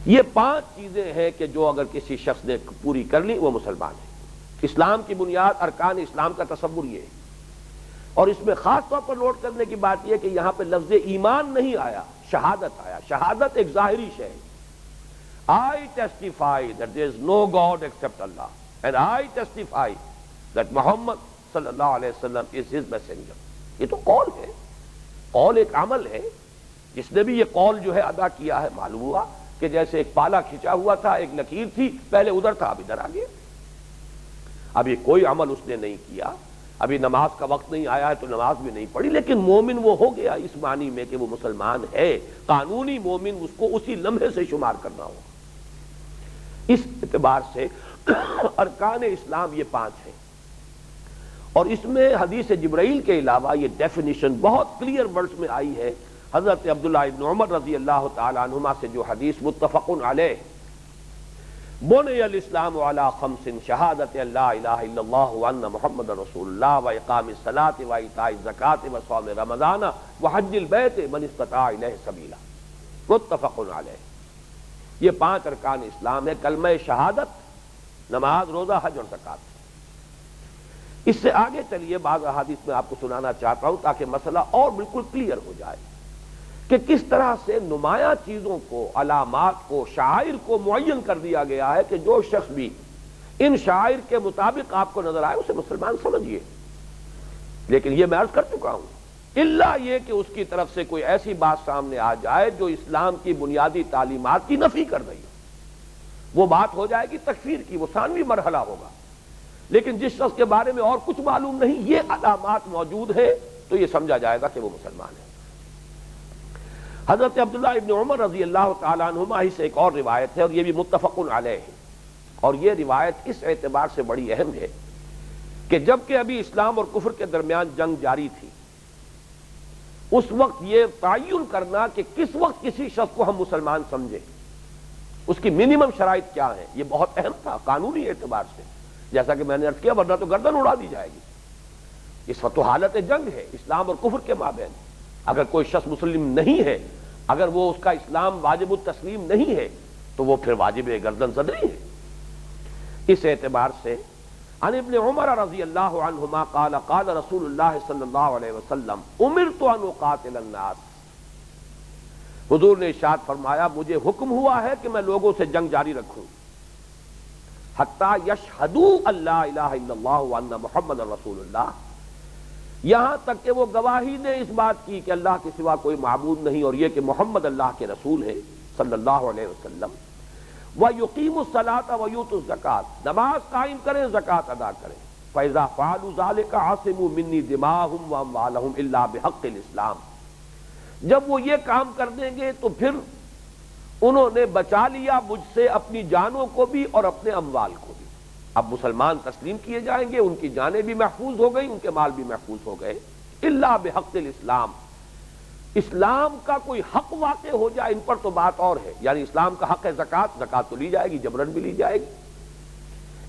یہ 5 چیزیں ہیں کہ جو اگر کسی شخص نے پوری کر لی وہ مسلمان ہے۔ اسلام کی بنیاد، ارکان اسلام کا تصور یہ ہے، اور اس میں خاص طور پر نوٹ کرنے کی بات یہ ہے کہ یہاں پہ لفظ ایمان نہیں آیا، شہادت آیا۔ شہادت ایک ظاہری شے ہے۔ I testify that there is no God except Allah and I testify that Muhammad صلی اللہ علیہ وسلم is his messenger۔ یہ تو قول ہے، قول ایک عمل ہے۔ جس نے بھی یہ قول جو ہے ادا کیا ہے، معلوم ہوا کہ جیسے ایک پالا کھچا ہوا تھا، ایک لکیر تھی، پہلے ادھر تھا اب ادھر آ گیا۔ اب یہ کوئی عمل اس نے نہیں کیا، ابھی نماز کا وقت نہیں آیا ہے تو نماز بھی نہیں پڑھی، لیکن مومن وہ ہو گیا اس معنی میں کہ وہ مسلمان ہے۔ قانونی مومن اس کو اسی لمحے سے شمار کرنا ہوگا۔ اس اعتبار سے ارکان اسلام یہ 5 ہیں، اور اس میں حدیث جبرائیل کے علاوہ یہ ڈیفینیشن بہت کلیئر ورڈز میں آئی ہے۔ حضرت عبداللہ ابن عمر رضی اللہ تعالی عنہما سے جو حدیث متفق علیہ، بنی الاسلام علی 5 شہادت لا الہ الا اللہ وان محمد رسول اللہ واقام الصلاۃ وایتاء الزکوٰۃ وصوم رمضان وحج البیت من استطاع الیہ سبیلا، متفق علیہ۔ یہ 5 ارکان اسلام ہے، کلمہ شہادت، نماز، روزہ، حج اور زکوٰۃ۔ اس سے آگے چلیے بعض احادیث میں آپ کو سنانا چاہتا ہوں تاکہ مسئلہ اور بالکل کلیئر ہو جائے کہ کس طرح سے نمایاں چیزوں کو، علامات کو، شعائر کو معین کر دیا گیا ہے کہ جو شخص بھی ان شعائر کے مطابق آپ کو نظر آئے اسے مسلمان سمجھیے۔ لیکن یہ میں عرض کر چکا ہوں، الا یہ کہ اس کی طرف سے کوئی ایسی بات سامنے آ جائے جو اسلام کی بنیادی تعلیمات کی نفی کر رہی ہے، وہ بات ہو جائے گی تکفیر کی، وہ ثانوی مرحلہ ہوگا۔ لیکن جس شخص کے بارے میں اور کچھ معلوم نہیں، یہ علامات موجود ہیں، تو یہ سمجھا جائے گا کہ وہ مسلمان ہے۔ حضرت عبداللہ ابن عمر رضی اللہ تعالیٰ عنہما ہی سے ایک اور روایت ہے، اور یہ بھی متفق علیہ ہے، اور یہ روایت اس اعتبار سے بڑی اہم ہے کہ جبکہ ابھی اسلام اور کفر کے درمیان جنگ جاری تھی، اس وقت یہ تعین کرنا کہ کس وقت کسی شخص کو ہم مسلمان سمجھیں، اس کی منیمم شرائط کیا ہیں، یہ بہت اہم تھا قانونی اعتبار سے۔ جیسا کہ میں نے عرض کیا، ورنہ تو گردن اڑا دی جائے گی۔ اس وقت تو حالت جنگ ہے اسلام اور کفر کے مابین۔ اگر کوئی شخص مسلم نہیں ہے، اگر وہ اس کا اسلام واجب التسلیم نہیں ہے، تو وہ پھر واجب گردن زدری ہے۔ اس اعتبار سے عن ابن عمر رضی اللہ عنہما قال قال رسول اللہ صلی اللہ علیہ وسلم امرت ان اقاتل الناس، حضور نے ارشاد فرمایا مجھے حکم ہوا ہے کہ میں لوگوں سے جنگ جاری رکھوں، حتی یشہدوا ان لا الہ الا اللہ وان محمد رسول اللہ، یہاں تک کہ وہ گواہی دے اس بات کی کہ اللہ کے سوا کوئی معبود نہیں، اور یہ کہ محمد اللہ کے رسول ہیں صلی اللہ علیہ وسلم۔ وَيُقِيمُوا الصَّلَاةَ وَيُؤْتُوا الزَّكَاةَ، نماز قائم کریں، زکوٰۃ ادا کریں۔ فَإِذَا فَعَلُوا ذَلِكَ عَصِمُوا مِنِّي دِمَاءَهُمْ وَأَمْوَالَهُمْ إِلَّا بِحَقِّ الْإِسْلَامِ، جب وہ یہ کام کر دیں گے تو پھر انہوں نے بچا لیا مجھ سے اپنی جانوں کو بھی اور اپنے اموال کو بھی۔ اب مسلمان تسلیم کیے جائیں گے، ان کی جانیں بھی محفوظ ہو گئی، ان کے مال بھی محفوظ ہو گئے، الا بحق الاسلام، اسلام کا کوئی حق واقع ہو جائے ان پر تو بات اور ہے، یعنی اسلام کا حق ہے زکوٰۃ، زکوٰۃ تو لی جائے گی، جبرن بھی لی جائے گی۔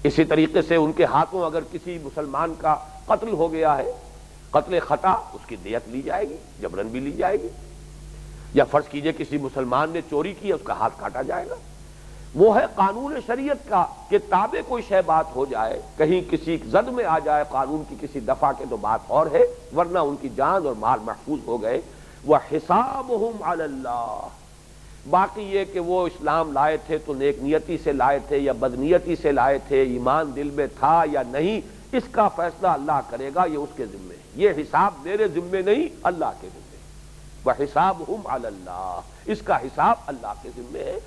اسی طریقے سے ان کے ہاتھوں اگر کسی مسلمان کا قتل ہو گیا ہے، قتل خطا، اس کی دیت لی جائے گی، جبرن بھی لی جائے گی۔ یا فرض کیجئے کسی مسلمان نے چوری کی، اس کا ہاتھ کاٹا جائے گا۔ وہ ہے قانون شریعت کا کہ تابع کوئی شے بات ہو جائے، کہیں کسی زد میں آ جائے قانون کی کسی دفعہ کے تو بات اور ہے، ورنہ ان کی جان اور مال محفوظ ہو گئے۔ وَحِسَابُهُمْ عَلَى اللَّهِ، باقی یہ کہ وہ اسلام لائے تھے تو نیک نیتی سے لائے تھے یا بدنیتی سے لائے تھے، ایمان دل میں تھا یا نہیں، اس کا فیصلہ اللہ کرے گا، یہ اس کے ذمے ہے، یہ حساب میرے ذمے نہیں، اللہ کے ذمے۔ وَحِسَابُهُمْ عَلَى اللَّهِ، اس کا حساب اللہ کے ذمے ہے۔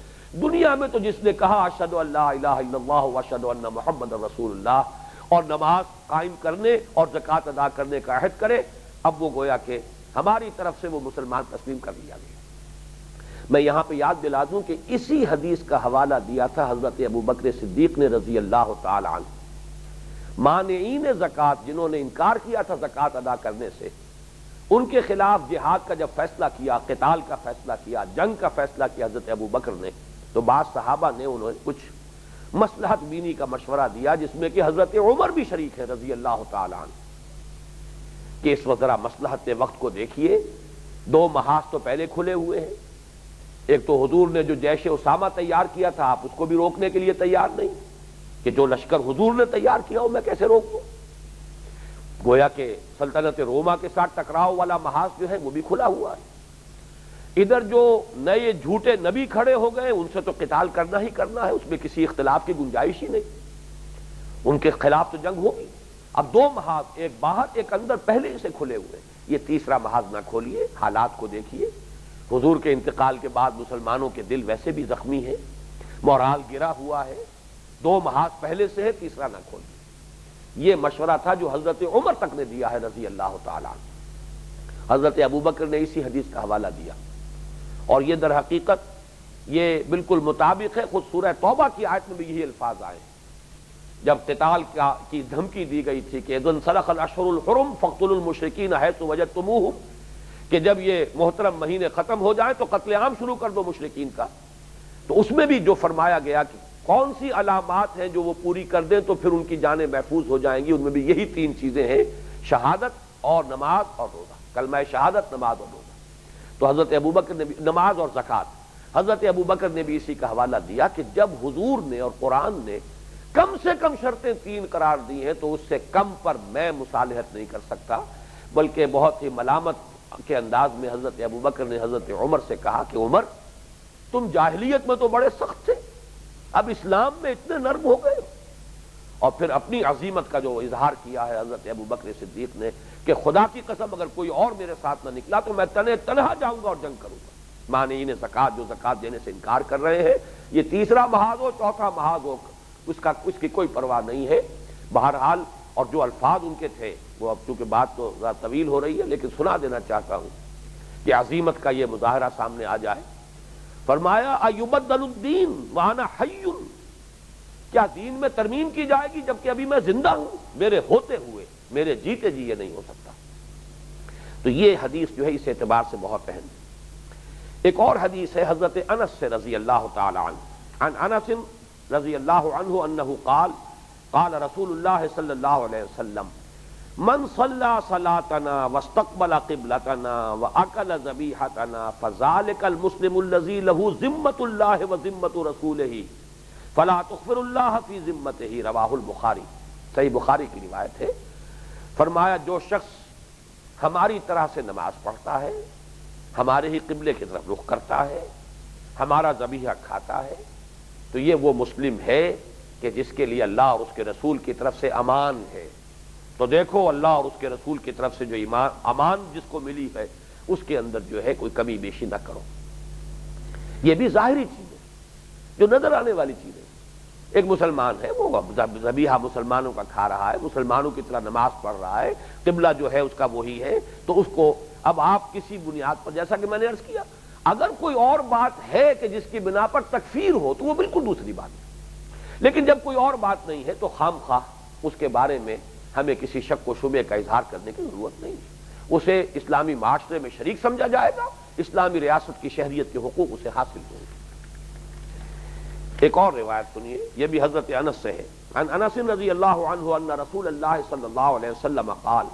دنیا میں تو جس نے کہا اشہد ان لا الہ الا اللہ واشہد ان محمد رسول اللہ، اور نماز قائم کرنے اور زکوٰۃ ادا کرنے کا عہد کرے، اب وہ گویا کہ ہماری طرف سے وہ مسلمان تسلیم کر لیا گیا۔ میں یہاں پہ یاد دلا دوں کہ اسی حدیث کا حوالہ دیا تھا حضرت ابوبکر صدیق نے رضی اللہ تعالی عنہ۔ مانعین زکوٰۃ جنہوں نے انکار کیا تھا زکوٰۃ ادا کرنے سے، ان کے خلاف جہاد کا جب فیصلہ کیا، قتال کا فیصلہ کیا، جنگ کا فیصلہ کیا حضرت ابوبکر نے، تو بعض صحابہ نے انہوں نے کچھ مصلحت بینی کا مشورہ دیا، جس میں کہ حضرت عمر بھی شریک ہیں رضی اللہ تعالی عنہ، کہ اس وقت ذرا مصلحت وقت کو دیکھیے، 2 محاذ تو پہلے کھلے ہوئے ہیں۔ ایک تو حضور نے جو جیش اسامہ تیار کیا تھا، آپ اس کو بھی روکنے کے لیے تیار نہیں، کہ جو لشکر حضور نے تیار کیا ہو میں کیسے روک دوں۔ گویا کہ سلطنت روما کے ساتھ ٹکراؤ والا محاذ جو ہے وہ بھی کھلا ہوا ہے۔ ادھر جو نئے جھوٹے نبی کھڑے ہو گئے، ان سے تو قتال کرنا ہی کرنا ہے، اس میں کسی اختلاف کی گنجائش ہی نہیں، ان کے خلاف تو جنگ ہوگی۔ اب 2 محاذ، ایک باہر ایک اندر، پہلے سے کھلے ہوئے، یہ تیسرا محاذ نہ کھولیے، حالات کو دیکھیے۔ حضور کے انتقال کے بعد مسلمانوں کے دل ویسے بھی زخمی ہیں، مورال گرا ہوا ہے، 2 محاذ پہلے سے ہے، تیسرا نہ کھولیے۔ یہ مشورہ تھا جو حضرت عمر تک نے دیا ہے رضی اللہ تعالی عنہ۔ حضرت ابوبکر نے اسی حدیث کا حوالہ دیا، اور یہ در حقیقت یہ بالکل مطابق ہے، خود سورہ توبہ کی آیت میں بھی یہی الفاظ آئے، جب قتال کی دھمکی دی گئی تھی کہ اذن سلخ الاشہر الحرم فاقتلوا المشرکین حیث وجدتموہم، کہ جب یہ محترم مہینے ختم ہو جائیں تو قتل عام شروع کر دو مشرکین کا، تو اس میں بھی جو فرمایا گیا کہ کون سی علامات ہیں جو وہ پوری کر دیں تو پھر ان کی جانیں محفوظ ہو جائیں گی، ان میں بھی یہی 3 چیزیں ہیں، شہادت اور نماز اور روزہ، کلمہ شہادت، نماز اور روزہ۔ تو حضرت ابوبکر نے بھی نماز اور زکوٰۃ، حضرت ابوبکر نے بھی اسی کا حوالہ دیا کہ جب حضور نے اور قرآن نے کم سے کم شرطیں 3 قرار دی ہیں تو اس سے کم پر میں مصالحت نہیں کر سکتا، بلکہ بہت ہی ملامت کے انداز میں حضرت ابوبکر نے حضرت عمر سے کہا کہ عمر، تم جاہلیت میں تو بڑے سخت تھے، اب اسلام میں اتنے نرم ہو گئے۔ اور پھر اپنی عظیمت کا جو اظہار کیا ہے حضرت ابوبکر صدیق نے کہ خدا کی قسم اگر کوئی اور میرے ساتھ نہ نکلا تو میں تنہا جاؤں گا اور جنگ کروں گا۔ مانعین زکوٰۃ جو زکوٰۃ دینے سے انکار کر رہے ہیں، یہ تیسرا محاذ ہو، چوتھا محاذ ہو، اس کی کوئی پرواہ نہیں ہے۔ بہرحال اور جو الفاظ ان کے تھے وہ اب چونکہ بات تو ذرا طویل ہو رہی ہے لیکن سنا دینا چاہتا ہوں کہ عظیمت کا یہ مظاہرہ سامنے آ جائے۔ فرمایا ایبدل الدین وانا حی، کیا دین میں ترمیم کی جائے گی جبکہ ابھی میں زندہ ہوں؟ میرے ہوتے ہوئے، میرے جیتے جی یہ نہیں ہو سکتا۔ تو یہ حدیث جو ہے اس اعتبار سے بہت اہم ہے۔ ایک اور حدیث ہے حضرت انس سے رضی اللہ تعالی عنہ، عن انس رضی اللہ عنہ انہ قال قال رسول اللہ صلی اللہ علیہ وسلم من صلی صلاتنا واستقبل قبلتنا واکل ذبیحتنا فذلک المسلم الذی له ذمۃ اللہ وذمۃ رسولہ فلا تغفر اللہ فی ذمتہ، رواہ البخاری، صحیح بخاری کی روایت ہے۔ فرمایا جو شخص ہماری طرح سے نماز پڑھتا ہے، ہمارے ہی قبلے کی طرف رخ کرتا ہے، ہمارا ذبیحہ کھاتا ہے، تو یہ وہ مسلم ہے کہ جس کے لیے اللہ اور اس کے رسول کی طرف سے امان ہے۔ تو دیکھو اللہ اور اس کے رسول کی طرف سے جو امان جس کو ملی ہے اس کے اندر جو ہے کوئی کمی بیشی نہ کرو۔ یہ بھی ظاہری چیز ہے جو نظر آنے والی چیز ہے۔ ایک مسلمان ہے، وہ ذبیحہ مسلمانوں کا کھا رہا ہے، مسلمانوں کی طرح نماز پڑھ رہا ہے، قبلہ جو ہے اس کا وہی ہے، تو اس کو اب آپ کسی بنیاد پر، جیسا کہ میں نے عرض کیا، اگر کوئی اور بات ہے کہ جس کی بنا پر تکفیر ہو تو وہ بالکل دوسری بات ہے، لیکن جب کوئی اور بات نہیں ہے تو خام خواہ اس کے بارے میں ہمیں کسی شک و شبے کا اظہار کرنے کی ضرورت نہیں ہے۔ اسے اسلامی معاشرے میں شریک سمجھا جائے گا، اسلامی ریاست کی شہریت کے حقوق اسے حاصل ہوں گے۔ ایک اور روایت سنیے، یہ بھی حضرت انس سے ہے، عن انس رضی اللہ عنہ ان رسول اللہ صلی اللہ علیہ وسلم قال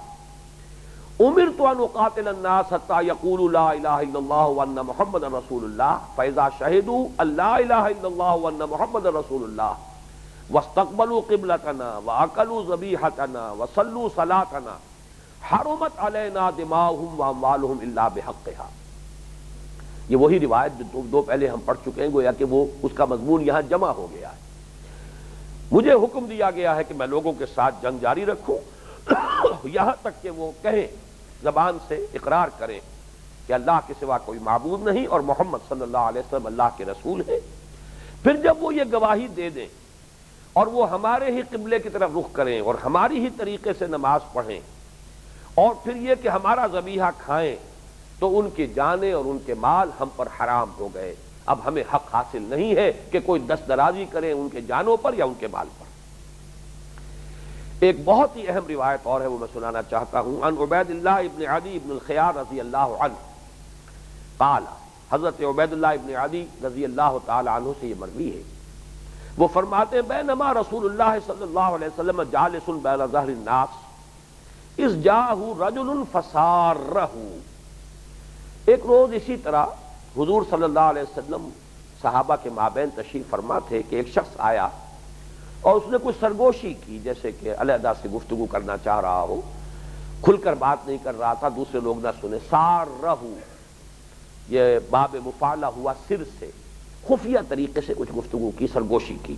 امرت ان اقاتل الناس حتى يقولوا لا اله الا الله وان محمد رسول الله فاذا شهدوا ان لا اله الا الله وان محمد رسول الله واستقبلوا قبلتنا واكلوا ذبيحتنا وصلوا صلاتنا حرمت علينا دماؤهم واموالهم الا بحقها۔ یہ وہی روایت جو دو پہلے ہم پڑھ چکے ہیں، گویا کہ وہ اس کا مضمون یہاں جمع ہو گیا ہے۔ مجھے حکم دیا گیا ہے کہ میں لوگوں کے ساتھ جنگ جاری رکھوں یہاں تک کہ وہ کہیں، زبان سے اقرار کریں کہ اللہ کے سوا کوئی معبود نہیں اور محمد صلی اللہ علیہ وسلم اللہ کے رسول ہیں۔ پھر جب وہ یہ گواہی دے دیں اور وہ ہمارے ہی قبلے کی طرف رخ کریں اور ہماری ہی طریقے سے نماز پڑھیں، اور پھر یہ کہ ہمارا ذبیحہ کھائیں، تو ان کی جانیں اور ان کے مال ہم پر حرام ہو گئے۔ اب ہمیں حق حاصل نہیں ہے کہ کوئی دست درازی کرے ان کے جانوں پر یا ان کے مال پر۔ ایک بہت ہی اہم روایت اور ہے، وہ میں سنانا چاہتا ہوں۔ عن عبید اللہ ابن عدی ابن الخیار رضی اللہ عنہ قال، حضرت عبید اللہ ابن عدی رضی اللہ تعالی عنہ سے یہ مروی ہے، وہ فرماتے ہیں بینما رسول اللہ صلی اللہ علیہ وسلم جالس بین ظہر الناس اذ جاءہ رجل فسارہ۔ ایک روز اسی طرح حضور صلی اللہ علیہ وسلم صحابہ کے مابین تشریف فرما تھے کہ ایک شخص آیا اور اس نے کچھ سرگوشی کی، جیسے کہ علیحدہ سے گفتگو کرنا چاہ رہا ہو، کھل کر بات نہیں کر رہا تھا، دوسرے لوگ نہ سنے۔ سارہ، یہ باب مفعلہ ہوا سر سے، خفیہ طریقے سے کچھ گفتگو کی، سرگوشی کی۔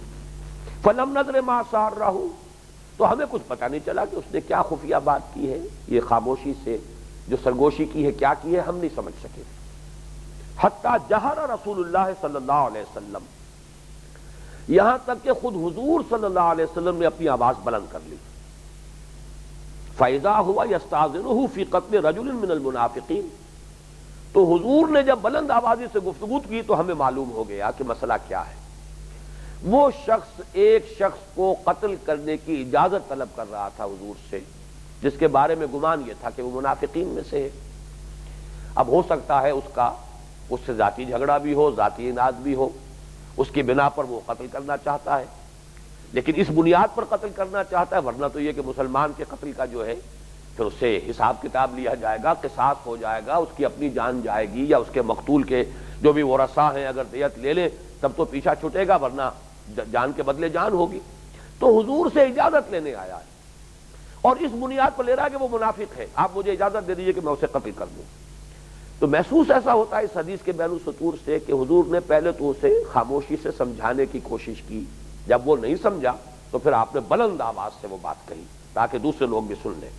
فلم ندر ما سارہ، تو ہمیں کچھ پتہ نہیں چلا کہ اس نے کیا خفیہ بات کی ہے، یہ خاموشی سے جو سرگوشی کی ہے کیا کی ہے، ہم نہیں سمجھ سکے۔ حتی جہر رسول اللہ صلی اللہ علیہ وسلم، یہاں تک کہ خود حضور صلی اللہ علیہ وسلم نے اپنی آواز بلند کر لی۔ فَإِذَا هُوَ يَسْتَأْذِنُهُ فِي قَتْلِ رَجُلٍ مِّنَ الْمُنَافِقِينَ، تو حضور نے جب بلند آوازی سے گفتگو کی تو ہمیں معلوم ہو گیا کہ مسئلہ کیا ہے۔ وہ شخص ایک شخص کو قتل کرنے کی اجازت طلب کر رہا تھا حضور سے، جس کے بارے میں گمان یہ تھا کہ وہ منافقین میں سے ہے۔ اب ہو سکتا ہے اس سے ذاتی جھگڑا بھی ہو، ذاتی اناد بھی ہو، اس کی بنا پر وہ قتل کرنا چاہتا ہے، لیکن اس بنیاد پر قتل کرنا چاہتا ہے، ورنہ تو یہ کہ مسلمان کے قتل کا جو ہے پھر اس سے حساب کتاب لیا جائے گا، قصاص ہو جائے گا، اس کی اپنی جان جائے گی، یا اس کے مقتول کے جو بھی ورثاء ہیں اگر دیت لے لیں تب تو پیچھا چھوٹے گا، ورنہ جان کے بدلے جان ہوگی۔ تو حضور سے اجازت لینے آیا ہے اور اس بنیاد پر لے رہا ہے کہ وہ منافق ہے، آپ مجھے اجازت دے دیجیے کہ میں اسے قتل کر دوں۔ تو محسوس ایسا ہوتا ہے اس حدیث کے بین السطور سے کہ حضور نے پہلے تو اسے خاموشی سے سمجھانے کی کوشش کی، جب وہ نہیں سمجھا تو پھر آپ نے بلند آواز سے وہ بات کہی تاکہ دوسرے لوگ بھی سن لیں۔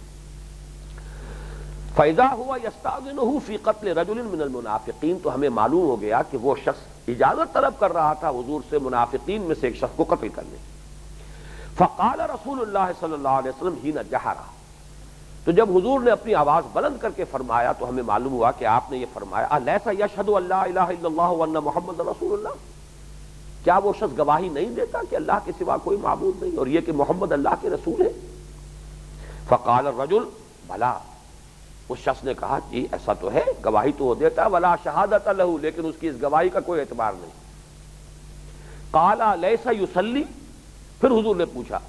فَإِذَا هُوَ يَسْتَأْذِنُهُ فِي قَتْلِ رَجُلٍ مِّنَ الْمُنَافِقِينَ، تو ہمیں معلوم ہو گیا کہ وہ شخص اجازت طلب کر رہا تھا حضور سے منافقین میں سے ایک شخص کو قتل کرنے۔ فَقَالَ رسول اللہ صلی اللہ علیہ وسلم حِينَ جَهَرَ، تو جب حضور نے اپنی آواز بلند کر کے فرمایا تو ہمیں معلوم ہوا کہ آپ نے یہ فرمایا الیس یشہد ان لا الہ الا اللہ وان محمد رسول اللہ، کیا وہ شخص گواہی نہیں دیتا کہ اللہ کے سوا کوئی معبود نہیں اور یہ کہ محمد اللہ کے رسول ہے؟ فقال الرجل بلا، اس شخص نے کہا جی ایسا تو ہے، گواہی تو وہ دیتا ہے، ولا شہادت لہ، لیکن اس کی اس گواہی کا کوئی اعتبار نہیں۔ قال الیس یصلی، پھر حضور نے پوچھا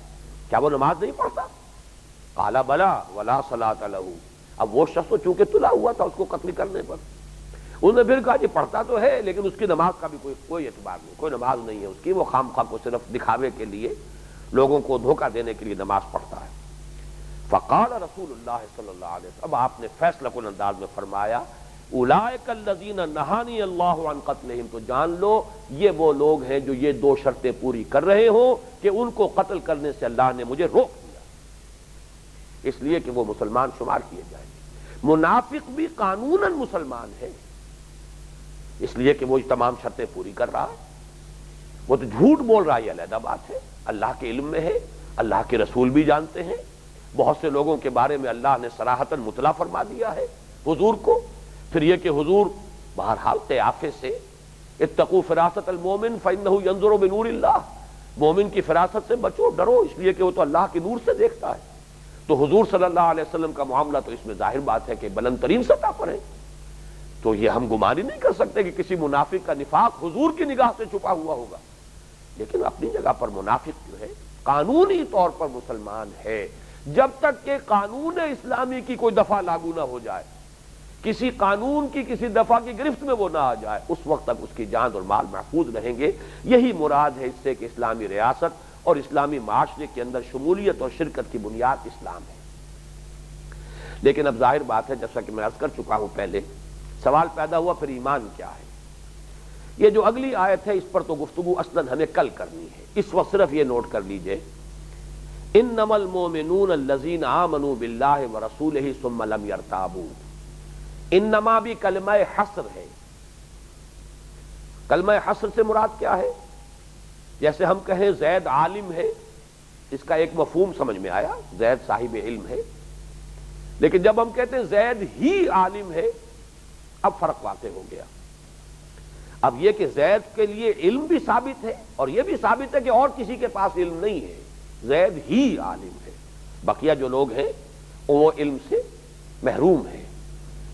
کیا وہ نماز نہیں پڑھتا؟ قال بلا ولا صلاۃ لہ، اب وہ شخص تو چونکہ تلا ہوا تھا اس کو قتل کرنے پر، انہوں نے پھر کہا جی پڑھتا تو ہے لیکن اس کی نماز کا بھی کوئی اعتبار نہیں، کوئی نماز نہیں ہے اس کی، وہ خام خواہ کو صرف دکھاوے کے لیے، لوگوں کو دھوکہ دینے کے لیے نماز پڑھتا ہے۔ فقال رسول اللہ صلی اللہ علیہ وسلم، اب آپ نے فیصلہ کن انداز میں فرمایا اولئک الذین نہانی اللہ عن قتلہم، تو جان لو یہ وہ لوگ ہیں جو یہ دو شرطیں پوری کر رہے ہوں کہ ان کو قتل کرنے سے اللہ نے مجھے روک دیا، اس لیے کہ وہ مسلمان شمار کیے جائیں گے۔ منافق بھی قانوناً مسلمان ہے، اس لیے کہ وہ تمام شرطیں پوری کر رہا ہے، وہ تو جھوٹ بول رہا ہے، یہ علیحدہ بات ہے، اللہ کے علم میں ہے، اللہ کے رسول بھی جانتے ہیں، بہت سے لوگوں کے بارے میں اللہ نے صراحتاً مطلع فرما دیا ہے حضور کو۔ پھر یہ کہ حضور بہرحال قیافے سے اتقوا فراست المومن فإنہ ینظر بنور اللہ، مومن کی فراست سے بچو، ڈرو، اس لیے کہ وہ تو اللہ کے نور سے دیکھتا ہے۔ تو حضور صلی اللہ علیہ وسلم کا معاملہ تو اس میں ظاہر بات ہے کہ بلند ترین سطح پر ہے، تو یہ ہم گمان ہی نہیں کر سکتے کہ کسی منافق کا نفاق حضور کی نگاہ سے چھپا ہوا ہوگا، لیکن اپنی جگہ پر منافق جو ہے قانونی طور پر مسلمان ہے، جب تک کہ قانون اسلامی کی کوئی دفعہ لاگو نہ ہو جائے، کسی قانون کی کسی دفعہ کی گرفت میں وہ نہ آ جائے، اس وقت تک اس کی جان اور مال محفوظ رہیں گے۔ یہی مراد ہے اس سے کہ اسلامی ریاست اور اسلامی معاشرے کے اندر شمولیت اور شرکت کی بنیاد اسلام ہے۔ لیکن اب ظاہر بات ہے، جیسا کہ میں عرض کر چکا ہوں پہلے، سوال پیدا ہوا پھر ایمان کیا ہے؟ یہ جو اگلی آیت ہے اس پر تو گفتگو اصلاً ہمیں کل کرنی ہے، اس وقت صرف یہ نوٹ کر لیجئے انما المؤمنون الذین آمنوا باللہ ورسولہ ثم لم یرتابوا، انما بھی کلمہ حصر ہے۔ کلمہ حصر سے مراد کیا ہے؟ جیسے ہم کہیں زید عالم ہے، اس کا ایک مفہوم سمجھ میں آیا، زید صاحب علم ہے، لیکن جب ہم کہتے ہیں زید ہی عالم ہے، اب فرق واقع ہو گیا۔ اب یہ کہ زید کے لیے علم بھی ثابت ہے اور یہ بھی ثابت ہے کہ اور کسی کے پاس علم نہیں ہے، زید ہی عالم ہے، بقیہ جو لوگ ہیں وہ علم سے محروم ہیں۔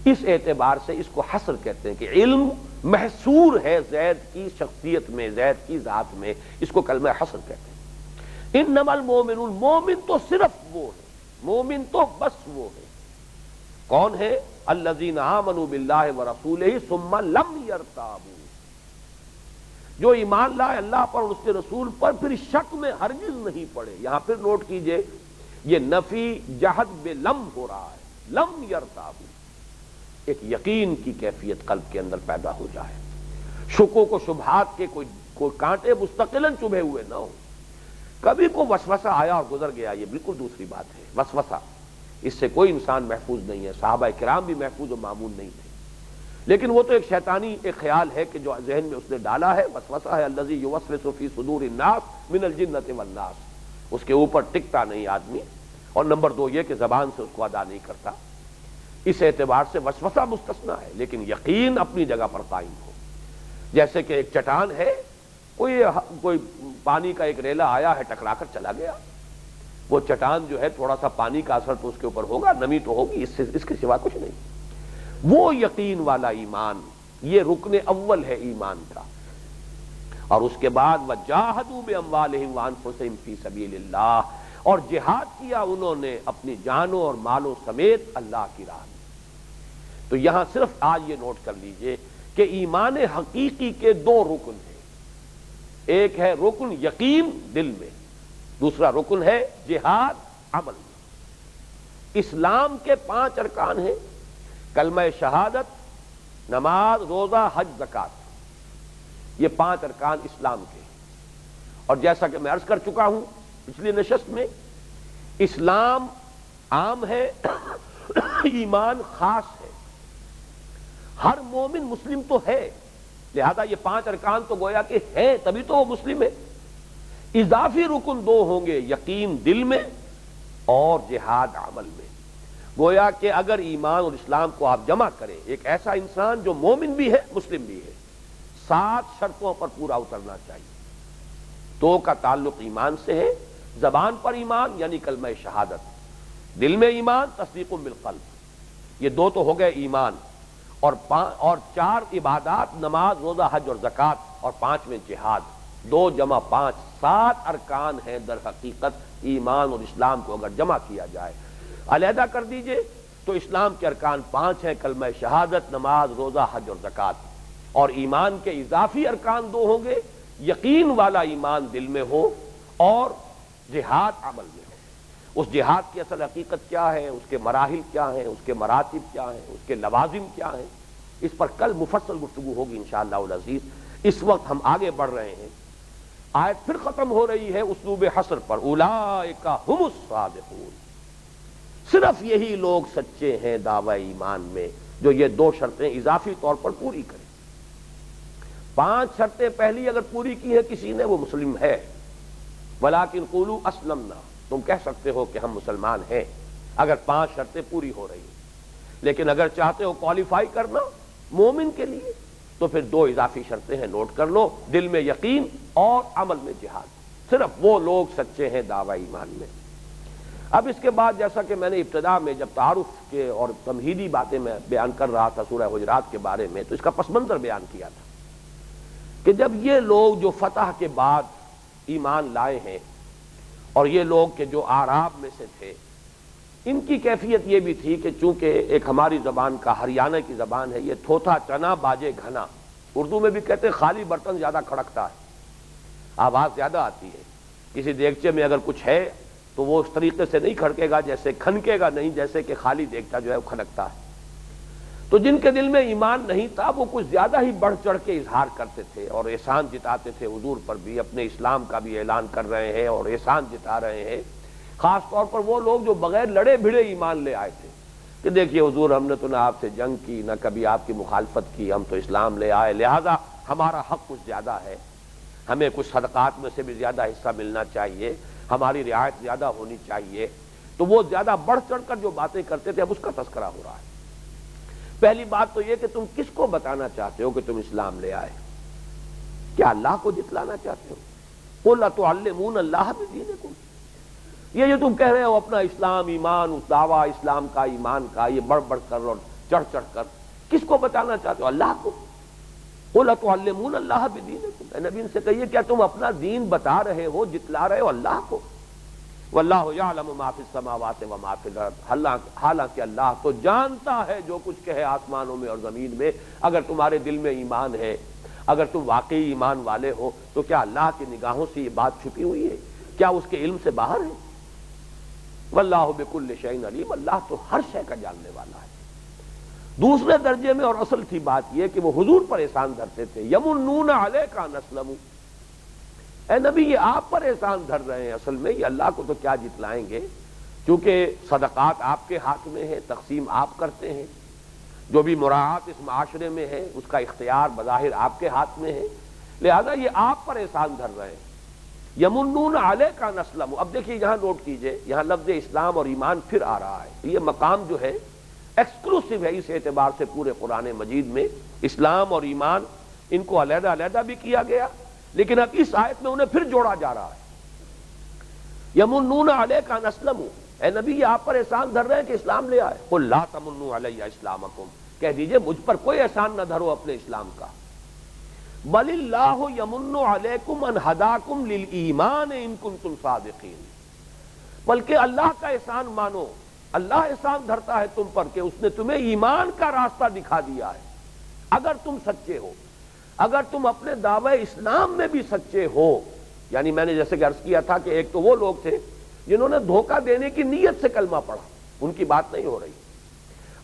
اس اعتبار سے اس کو حصر کہتے ہیں کہ علم محصور ہے زید کی شخصیت میں، زید کی ذات میں، اس کو کلمہ حصر کہتے ہیں۔ انما المومنون، مومن تو صرف وہ ہے، مومن تو بس وہ ہے، کون ہے؟ الذین آمنوا باللہ ورسولہ ثم لم یرتابوا، جو ایمان لائے اللہ پر اور اس کے رسول پر پھر شک میں ہرگز نہیں پڑے۔ یہاں پھر نوٹ کیجئے یہ نفی جہد بے لم ہو رہا ہے، لم یرتابوا، ایک یقین کی کیفیت قلب کے اندر پیدا ہو جائے، شکوک و شبہات کے کوئی کانٹے مستقلاً چبھے ہوئے نہ ہو۔ کبھی کوئی وسوسہ آیا اور گزر گیا، یہ بالکل دوسری بات ہے، وسوسہ، اس سے کوئی انسان محفوظ نہیں ہے، صحابہ کرام بھی محفوظ و معمون نہیں تھے، لیکن وہ تو ایک شیطانی ایک خیال ہے کہ جو ذہن میں اس نے ڈالا ہے، وسوسہ ہے الذی یوسوس فی صدور الناس من الجنۃ والناس، اس کے اوپر ٹکتا نہیں آدمی، اور نمبر دو یہ کہ زبان سے اس کو ادا نہیں کرتا، اس اعتبار سے وسوسہ مستثنی ہے، لیکن یقین اپنی جگہ پر قائم ہو۔ جیسے کہ ایک چٹان ہے، کوئی پانی کا ایک ریلا آیا ہے، ٹکرا کر چلا گیا، وہ چٹان جو ہے تھوڑا سا پانی کا اثر تو اس کے اوپر ہوگا، نمی تو ہوگی، اس کے سوا کچھ نہیں۔ وہ یقین والا ایمان، یہ رکن اول ہے ایمان کا۔ اور اس کے بعد وَجَاهَدُوا بِأَمْوَالِهِمْ وَأَنفُسِهِمْ فِي سَبِيلِ اللَّهِ، اور جہاد کیا انہوں نے اپنی جانوں اور مالوں سمیت اللہ کی راہ میں۔ تو یہاں صرف آج یہ نوٹ کر لیجئے کہ ایمان حقیقی کے دو رکن ہیں، ایک ہے رکن یقین دل میں، دوسرا رکن ہے جہاد عمل میں۔ اسلام کے 5 ارکان ہیں، کلمہ شہادت، نماز، روزہ، حج، زکوٰۃ، یہ 5 ارکان اسلام کے ہیں۔ اور جیسا کہ میں عرض کر چکا ہوں پچھلی نشست میں، اسلام عام ہے، ایمان خاص ہے، ہر مومن مسلم تو ہے، لہذا یہ 5 ارکان تو گویا کہ ہیں، تبھی تو وہ مسلم ہے۔ اضافی رکن 2 ہوں گے، یقین دل میں اور جہاد عمل میں۔ گویا کہ اگر ایمان اور اسلام کو آپ جمع کریں، ایک ایسا انسان جو مومن بھی ہے مسلم بھی ہے، 7 شرطوں پر پورا اترنا چاہیے۔ 2 کا تعلق ایمان سے ہے، زبان پر ایمان یعنی کلمہ شہادت، دل میں ایمان تصدیق بالقلب، یہ 2 تو ہو گئے ایمان، اور 4 عبادات، نماز، روزہ، حج اور زکوٰۃ، اور 5 میں جہاد، 2 جمع 5، 7 ارکان ہیں در حقیقت ایمان اور اسلام کو اگر جمع کیا جائے۔ علیحدہ کر دیجئے تو اسلام کے ارکان 5 ہیں، کلمہ شہادت، نماز، روزہ، حج اور زکوٰۃ، اور ایمان کے اضافی ارکان 2 ہوں گے، یقین والا ایمان دل میں ہو اور جہاد عمل میں ہو۔ اس جہاد کی اصل حقیقت کیا ہے، اس کے مراحل کیا ہیں، اس کے مراتب کیا ہیں، اس کے لوازم کیا ہیں، اس پر کل مفصل گفتگو ہوگی انشاءاللہ العزیز۔ اس وقت ہم آگے بڑھ رہے ہیں، آیت پھر ختم ہو رہی ہے اسلوب حصر پر، اولئک هم الصادقون، صرف یہی لوگ سچے ہیں دعوی ایمان میں جو یہ 2 شرطیں اضافی طور پر پوری کریں۔ 5 شرطیں پہلی اگر پوری کی ہے کسی نے، وہ مسلم ہے۔ ولیکن قولوا اسلمنا، تم کہہ سکتے ہو کہ ہم مسلمان ہیں اگر 5 شرطیں پوری ہو رہی ہیں، لیکن اگر چاہتے ہو کوالیفائی کرنا مومن کے لیے تو پھر 2 اضافی شرطیں ہیں، نوٹ کر لو، دل میں یقین اور عمل میں جہاد، صرف وہ لوگ سچے ہیں دعوی ایمان میں۔ اب اس کے بعد جیسا کہ میں نے ابتدا میں جب تعارف کے اور تمہیدی باتیں میں بیان کر رہا تھا سورہ حجرات کے بارے میں، تو اس کا پس منظر بیان کیا تھا کہ جب یہ لوگ جو فتح کے بعد ایمان لائے ہیں، اور یہ لوگ کہ جو اعراب میں سے تھے، ان کی کیفیت یہ بھی تھی کہ چونکہ ایک ہماری زبان کا ہریانہ کی زبان ہے، یہ تھوتھا چنا باجے گھنا، اردو میں بھی کہتے ہیں خالی برتن زیادہ کھڑکتا ہے، آواز زیادہ آتی ہے، کسی دیگچے میں اگر کچھ ہے تو وہ اس طریقے سے نہیں کھڑکے گا، جیسے کھنکے گا نہیں جیسے کہ خالی دیگچہ جو ہے وہ کھنکتا ہے۔ تو جن کے دل میں ایمان نہیں تھا وہ کچھ زیادہ ہی بڑھ چڑھ کے اظہار کرتے تھے اور احسان جتاتے تھے حضور پر بھی، اپنے اسلام کا بھی اعلان کر رہے ہیں اور احسان جتا رہے ہیں۔ خاص طور پر وہ لوگ جو بغیر لڑے بھڑے ایمان لے آئے تھے کہ دیکھیے حضور، ہم نے تو نہ آپ سے جنگ کی، نہ کبھی آپ کی مخالفت کی، ہم تو اسلام لے آئے، لہذا ہمارا حق کچھ زیادہ ہے۔ ہمیں کچھ صدقات میں سے بھی زیادہ حصہ ملنا چاہیے، ہماری رعایت زیادہ ہونی چاہیے، تو وہ زیادہ بڑھ چڑھ کر جو باتیں کرتے تھے اب اس کا تذکرہ ہو رہا ہے۔ پہلی بات تو یہ کہ تم کس کو بتانا چاہتے ہو کہ تم اسلام لے آئے؟ کیا اللہ کو جتلانا چاہتے ہو؟ قُلْ أَتُعَلِّمُونَ اللَّهَ بِدِينِكُمْ، یہ جو تم کہہ رہے ہو اپنا اسلام ایمان، اس دعویٰ اسلام کا ایمان کا یہ بڑھ بڑھ کر اور چڑھ چڑھ کر کس کو بتانا چاہتے ہو؟ اللہ کو۔ قُلْ أَتُعَلِّمُونَ اللَّهَ بِدِينِكُمْ، اے نبی ان سے کہیے کیا تم اپنا دین بتا رہے ہو، جتلا رہے ہو اللہ کو؟ واللہ یعلم ما فی السماوات وما فی الارض، حالانکہ اللہ تو جانتا ہے جو کچھ کہ ہے آسمانوں میں اور زمین میں۔ اگر تمہارے دل میں ایمان ہے، اگر تم واقعی ایمان والے ہو، تو کیا اللہ کی نگاہوں سے یہ بات چھپی ہوئی ہے؟ کیا اس کے علم سے باہر ہے؟ واللہ بکل شیء علیم، اللہ تو ہر شے کا جاننے والا ہے۔ دوسرے درجے میں اور اصل تھی بات یہ کہ وہ حضور پر احسان دھرتے تھے، یمنون علیک ان اسلموا، اے نبی یہ آپ پر احسان دھر رہے ہیں، اصل میں یہ اللہ کو تو کیا جتلائیں گے، کیونکہ صدقات آپ کے ہاتھ میں ہے، تقسیم آپ کرتے ہیں، جو بھی مراعات اس معاشرے میں ہے اس کا اختیار بظاہر آپ کے ہاتھ میں ہے، لہذا یہ آپ پر احسان دھر رہے ہیں۔ یمنون علیک ان اسلموا، اب دیکھیے یہاں نوٹ کیجئے، یہاں لفظ اسلام اور ایمان پھر آ رہا ہے، یہ مقام جو ہے ایکسکلوسیو ہے اس اعتبار سے پورے قرآن مجید میں، اسلام اور ایمان ان کو علیحدہ علیحدہ بھی کیا گیا، لیکن اب اس آیت میں انہیں پھر جوڑا جا رہا ہے۔ یمنون علیک ان اسلموا، اے نبی یہ آپ پر احسان دھر رہے ہیں کہ اسلام لے آئے۔ قل لا تمنوا علی اسلامکم، کہہ دیجئے مجھ پر کوئی احسان نہ دھرو اپنے اسلام کا، بل اللہ یمن علیکم ان ہداکم للایمان ان کنتم صادقین، بلکہ اللہ کا احسان مانو، اللہ احسان دھرتا ہے تم پر کہ اس نے تمہیں ایمان کا راستہ دکھا دیا ہے اگر تم سچے ہو، اگر تم اپنے دعوی اسلام میں بھی سچے ہو۔ یعنی میں نے جیسے کہ عرض کیا تھا کہ ایک تو وہ لوگ تھے جنہوں نے دھوکہ دینے کی نیت سے کلمہ پڑھا، ان کی بات نہیں ہو رہی۔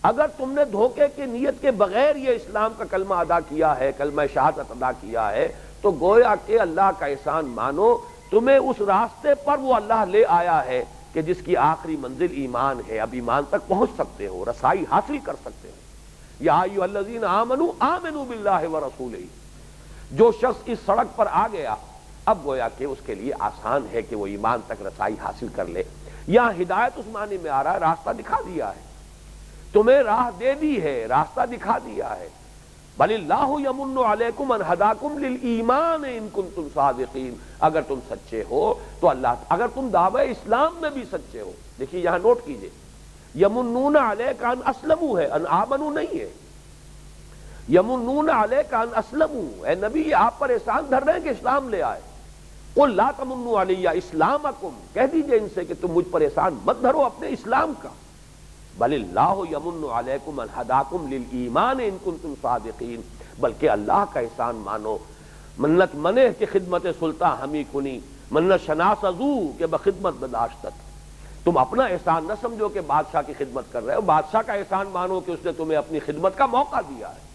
اگر تم نے دھوکے کی نیت کے بغیر یہ اسلام کا کلمہ ادا کیا ہے، کلمہ شہادت ادا کیا ہے، تو گویا کہ اللہ کا احسان مانو، تمہیں اس راستے پر وہ اللہ لے آیا ہے کہ جس کی آخری منزل ایمان ہے، اب ایمان تک پہنچ سکتے ہو، رسائی حاصل کر سکتے ہو۔ یا ایھا الذین آمنوا آمنوا باللہ ورسولہ، جو شخص اس سڑک پر آ گیا اب گویا کہ اس کے لیے آسان ہے کہ وہ ایمان تک رسائی حاصل کر لے۔ یہاں ہدایت اس معنی میں آ رہا ہے راستہ دکھا دیا ہے، تمہیں راہ دے دی ہے، راستہ دکھا دیا ہے۔ بل اللہ یمن علیکم ان ہداکم للایمان ان کنتم صادقین، اگر تم سچے ہو تو اللہ، اگر تم دعوی اسلام میں بھی سچے ہو۔ دیکھیے یہاں نوٹ کیجئے، یمنون علیک ان اسلموا ہے، ان آمنوا نہیں ہے، یمنون علیک ان اسلموا، اے نبی یہ آپ پر احسان دھر رہے ہیں کہ اسلام لے آئے۔ قل لا تمنوا علی اسلامکم، کہہ دیجئے ان سے کہ تم مجھ پر احسان مت دھرو اپنے اسلام کا، بل اللہ یمن علیکم ان ہداکم للایمان ان کنتم صادقین، بلکہ اللہ کا احسان مانو۔ منت منع کہ خدمت سلطان ہمی کنی، منت شناس ازو کہ بخدمت بداشتت، تم اپنا احسان نہ سمجھو کہ بادشاہ کی خدمت کر رہے ہو، بادشاہ کا احسان مانو کہ اس نے تمہیں اپنی خدمت کا موقع دیا ہے۔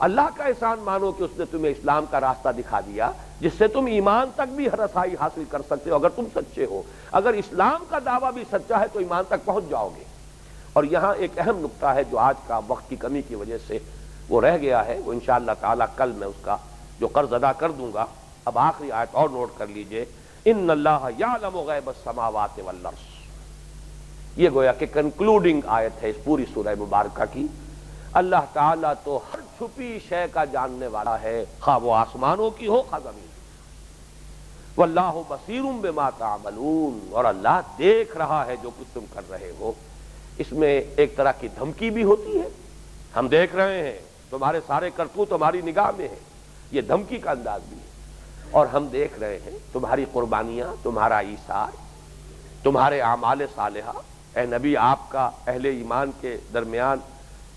اللہ کا احسان مانو کہ اس نے تمہیں اسلام کا راستہ دکھا دیا جس سے تم ایمان تک بھی رسائی حاصل کر سکتے ہو اگر تم سچے ہو۔ اگر اسلام کا دعویٰ بھی سچا ہے تو ایمان تک پہنچ جاؤ گے۔ اور یہاں ایک اہم نقطہ ہے جو آج کا وقت کی کمی کی وجہ سے وہ رہ گیا ہے، وہ انشاءاللہ تعالی کل میں اس کا جو قرض ادا کر دوں گا۔ اب آخری آیت اور نوٹ کر لیجئے، ان اللہ یعلم غیب السماوات والارض، یہ گویا کہ کنکلوڈنگ آیت ہے اس پوری سورہ مبارکہ کی۔ اللہ تعالیٰ تو ہر چھپی شے کا جاننے والا ہے، خواہ وہ آسمانوں کی ہو خواہ زمین کی۔ واللہ بصیر بما تعملون، اور اللہ دیکھ رہا ہے جو کچھ تم کر رہے ہو۔ اس میں ایک طرح کی دھمکی بھی ہوتی ہے، ہم دیکھ رہے ہیں تمہارے سارے کرتوت تمہاری نگاہ میں ہے، یہ دھمکی کا انداز بھی ہے، اور ہم دیکھ رہے ہیں تمہاری قربانیاں، تمہارا ایثار، تمہارے اعمال صالحہ، اے نبی آپ کا اہل ایمان کے درمیان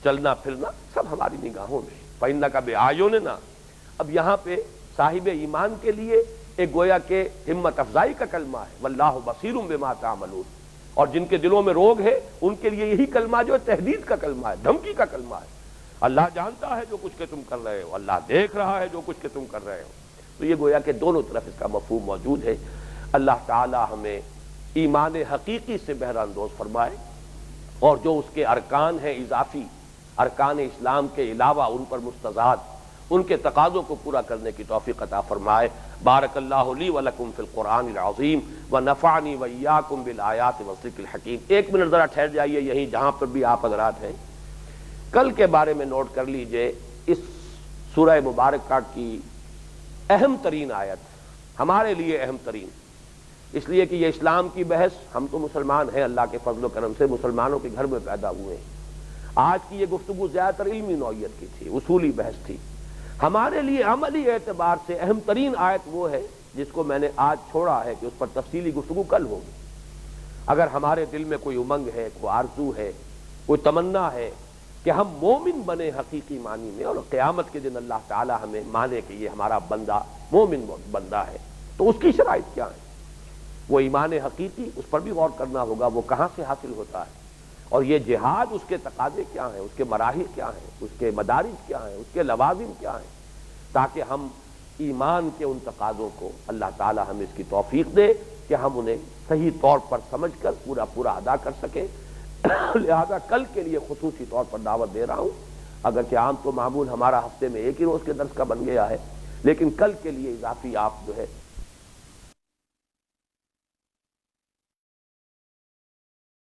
چلنا پھرنا سب ہماری نگاہوں میں۔ فإنک بأعیننا، اب یہاں پہ صاحب ایمان کے لیے ایک گویا کہ ہمت افزائی کا کلمہ ہے، واللہ بصیر بما تعملون، اور جن کے دلوں میں روگ ہے ان کے لیے یہی کلمہ جو تہدید کا کلمہ ہے، دھمکی کا کلمہ ہے۔ اللہ جانتا ہے جو کچھ کہ تم کر رہے ہو، اللہ دیکھ رہا ہے جو کچھ کہ تم کر رہے ہو۔ تو یہ گویا کہ دونوں طرف اس کا مفہوم موجود ہے۔ اللہ تعالی ہمیں ایمان حقیقی سے بہرہ اندوز فرمائے، اور جو اس کے ارکان ہیں اضافی، ارکان اسلام کے علاوہ ان پر مستزاد، ان کے تقاضوں کو پورا کرنے کی توفیق عطا فرمائے۔ بارک اللہ لی و لکم فی القرآن العظیم ونفعنی وإیاکم بالآیات والذکر الحکیم۔ ایک منٹ ذرا ٹھہر جائیے یہیں جہاں پر بھی آپ حضرات ہیں، کل کے بارے میں نوٹ کر لیجئے۔ اس سورہ مبارکہ کی اہم ترین آیت، ہمارے لیے اہم ترین، اس لیے کہ یہ اسلام کی بحث، ہم تو مسلمان ہیں اللہ کے فضل و کرم سے، مسلمانوں کے گھر میں پیدا ہوئے ہیں۔ آج کی یہ گفتگو زیادہ تر علمی نوعیت کی تھی، اصولی بحث تھی۔ ہمارے لیے عملی اعتبار سے اہم ترین آیت وہ ہے جس کو میں نے آج چھوڑا ہے کہ اس پر تفصیلی گفتگو کل ہوگی۔ اگر ہمارے دل میں کوئی امنگ ہے، کوئی آرزو ہے، کوئی تمنا ہے کہ ہم مومن بنے حقیقی معنی میں، اور قیامت کے دن اللہ تعالی ہمیں مانے کہ یہ ہمارا بندہ مومن بندہ ہے، تو اس کی شرائط کیا ہیں؟ وہ ایمان حقیقی، اس پر بھی غور کرنا ہوگا، وہ کہاں سے حاصل ہوتا ہے، اور یہ جہاد اس کے تقاضے کیا ہیں، اس کے مراحل کیا ہیں، اس کے مدارج کیا ہیں، اس کے لوازم کیا ہیں، تاکہ ہم ایمان کے ان تقاضوں کو اللہ تعالی ہمیں اس کی توفیق دے کہ ہم انہیں صحیح طور پر سمجھ کر پورا ادا کر سکیں۔ لہذا کل کے لیے خصوصی طور پر دعوت دے رہا ہوں، اگرچہ عام تو معمول ہمارا ہفتے میں ایک ہی روز کے درس کا بن گیا ہے، لیکن کل کے لیے اضافی آپ جو ہے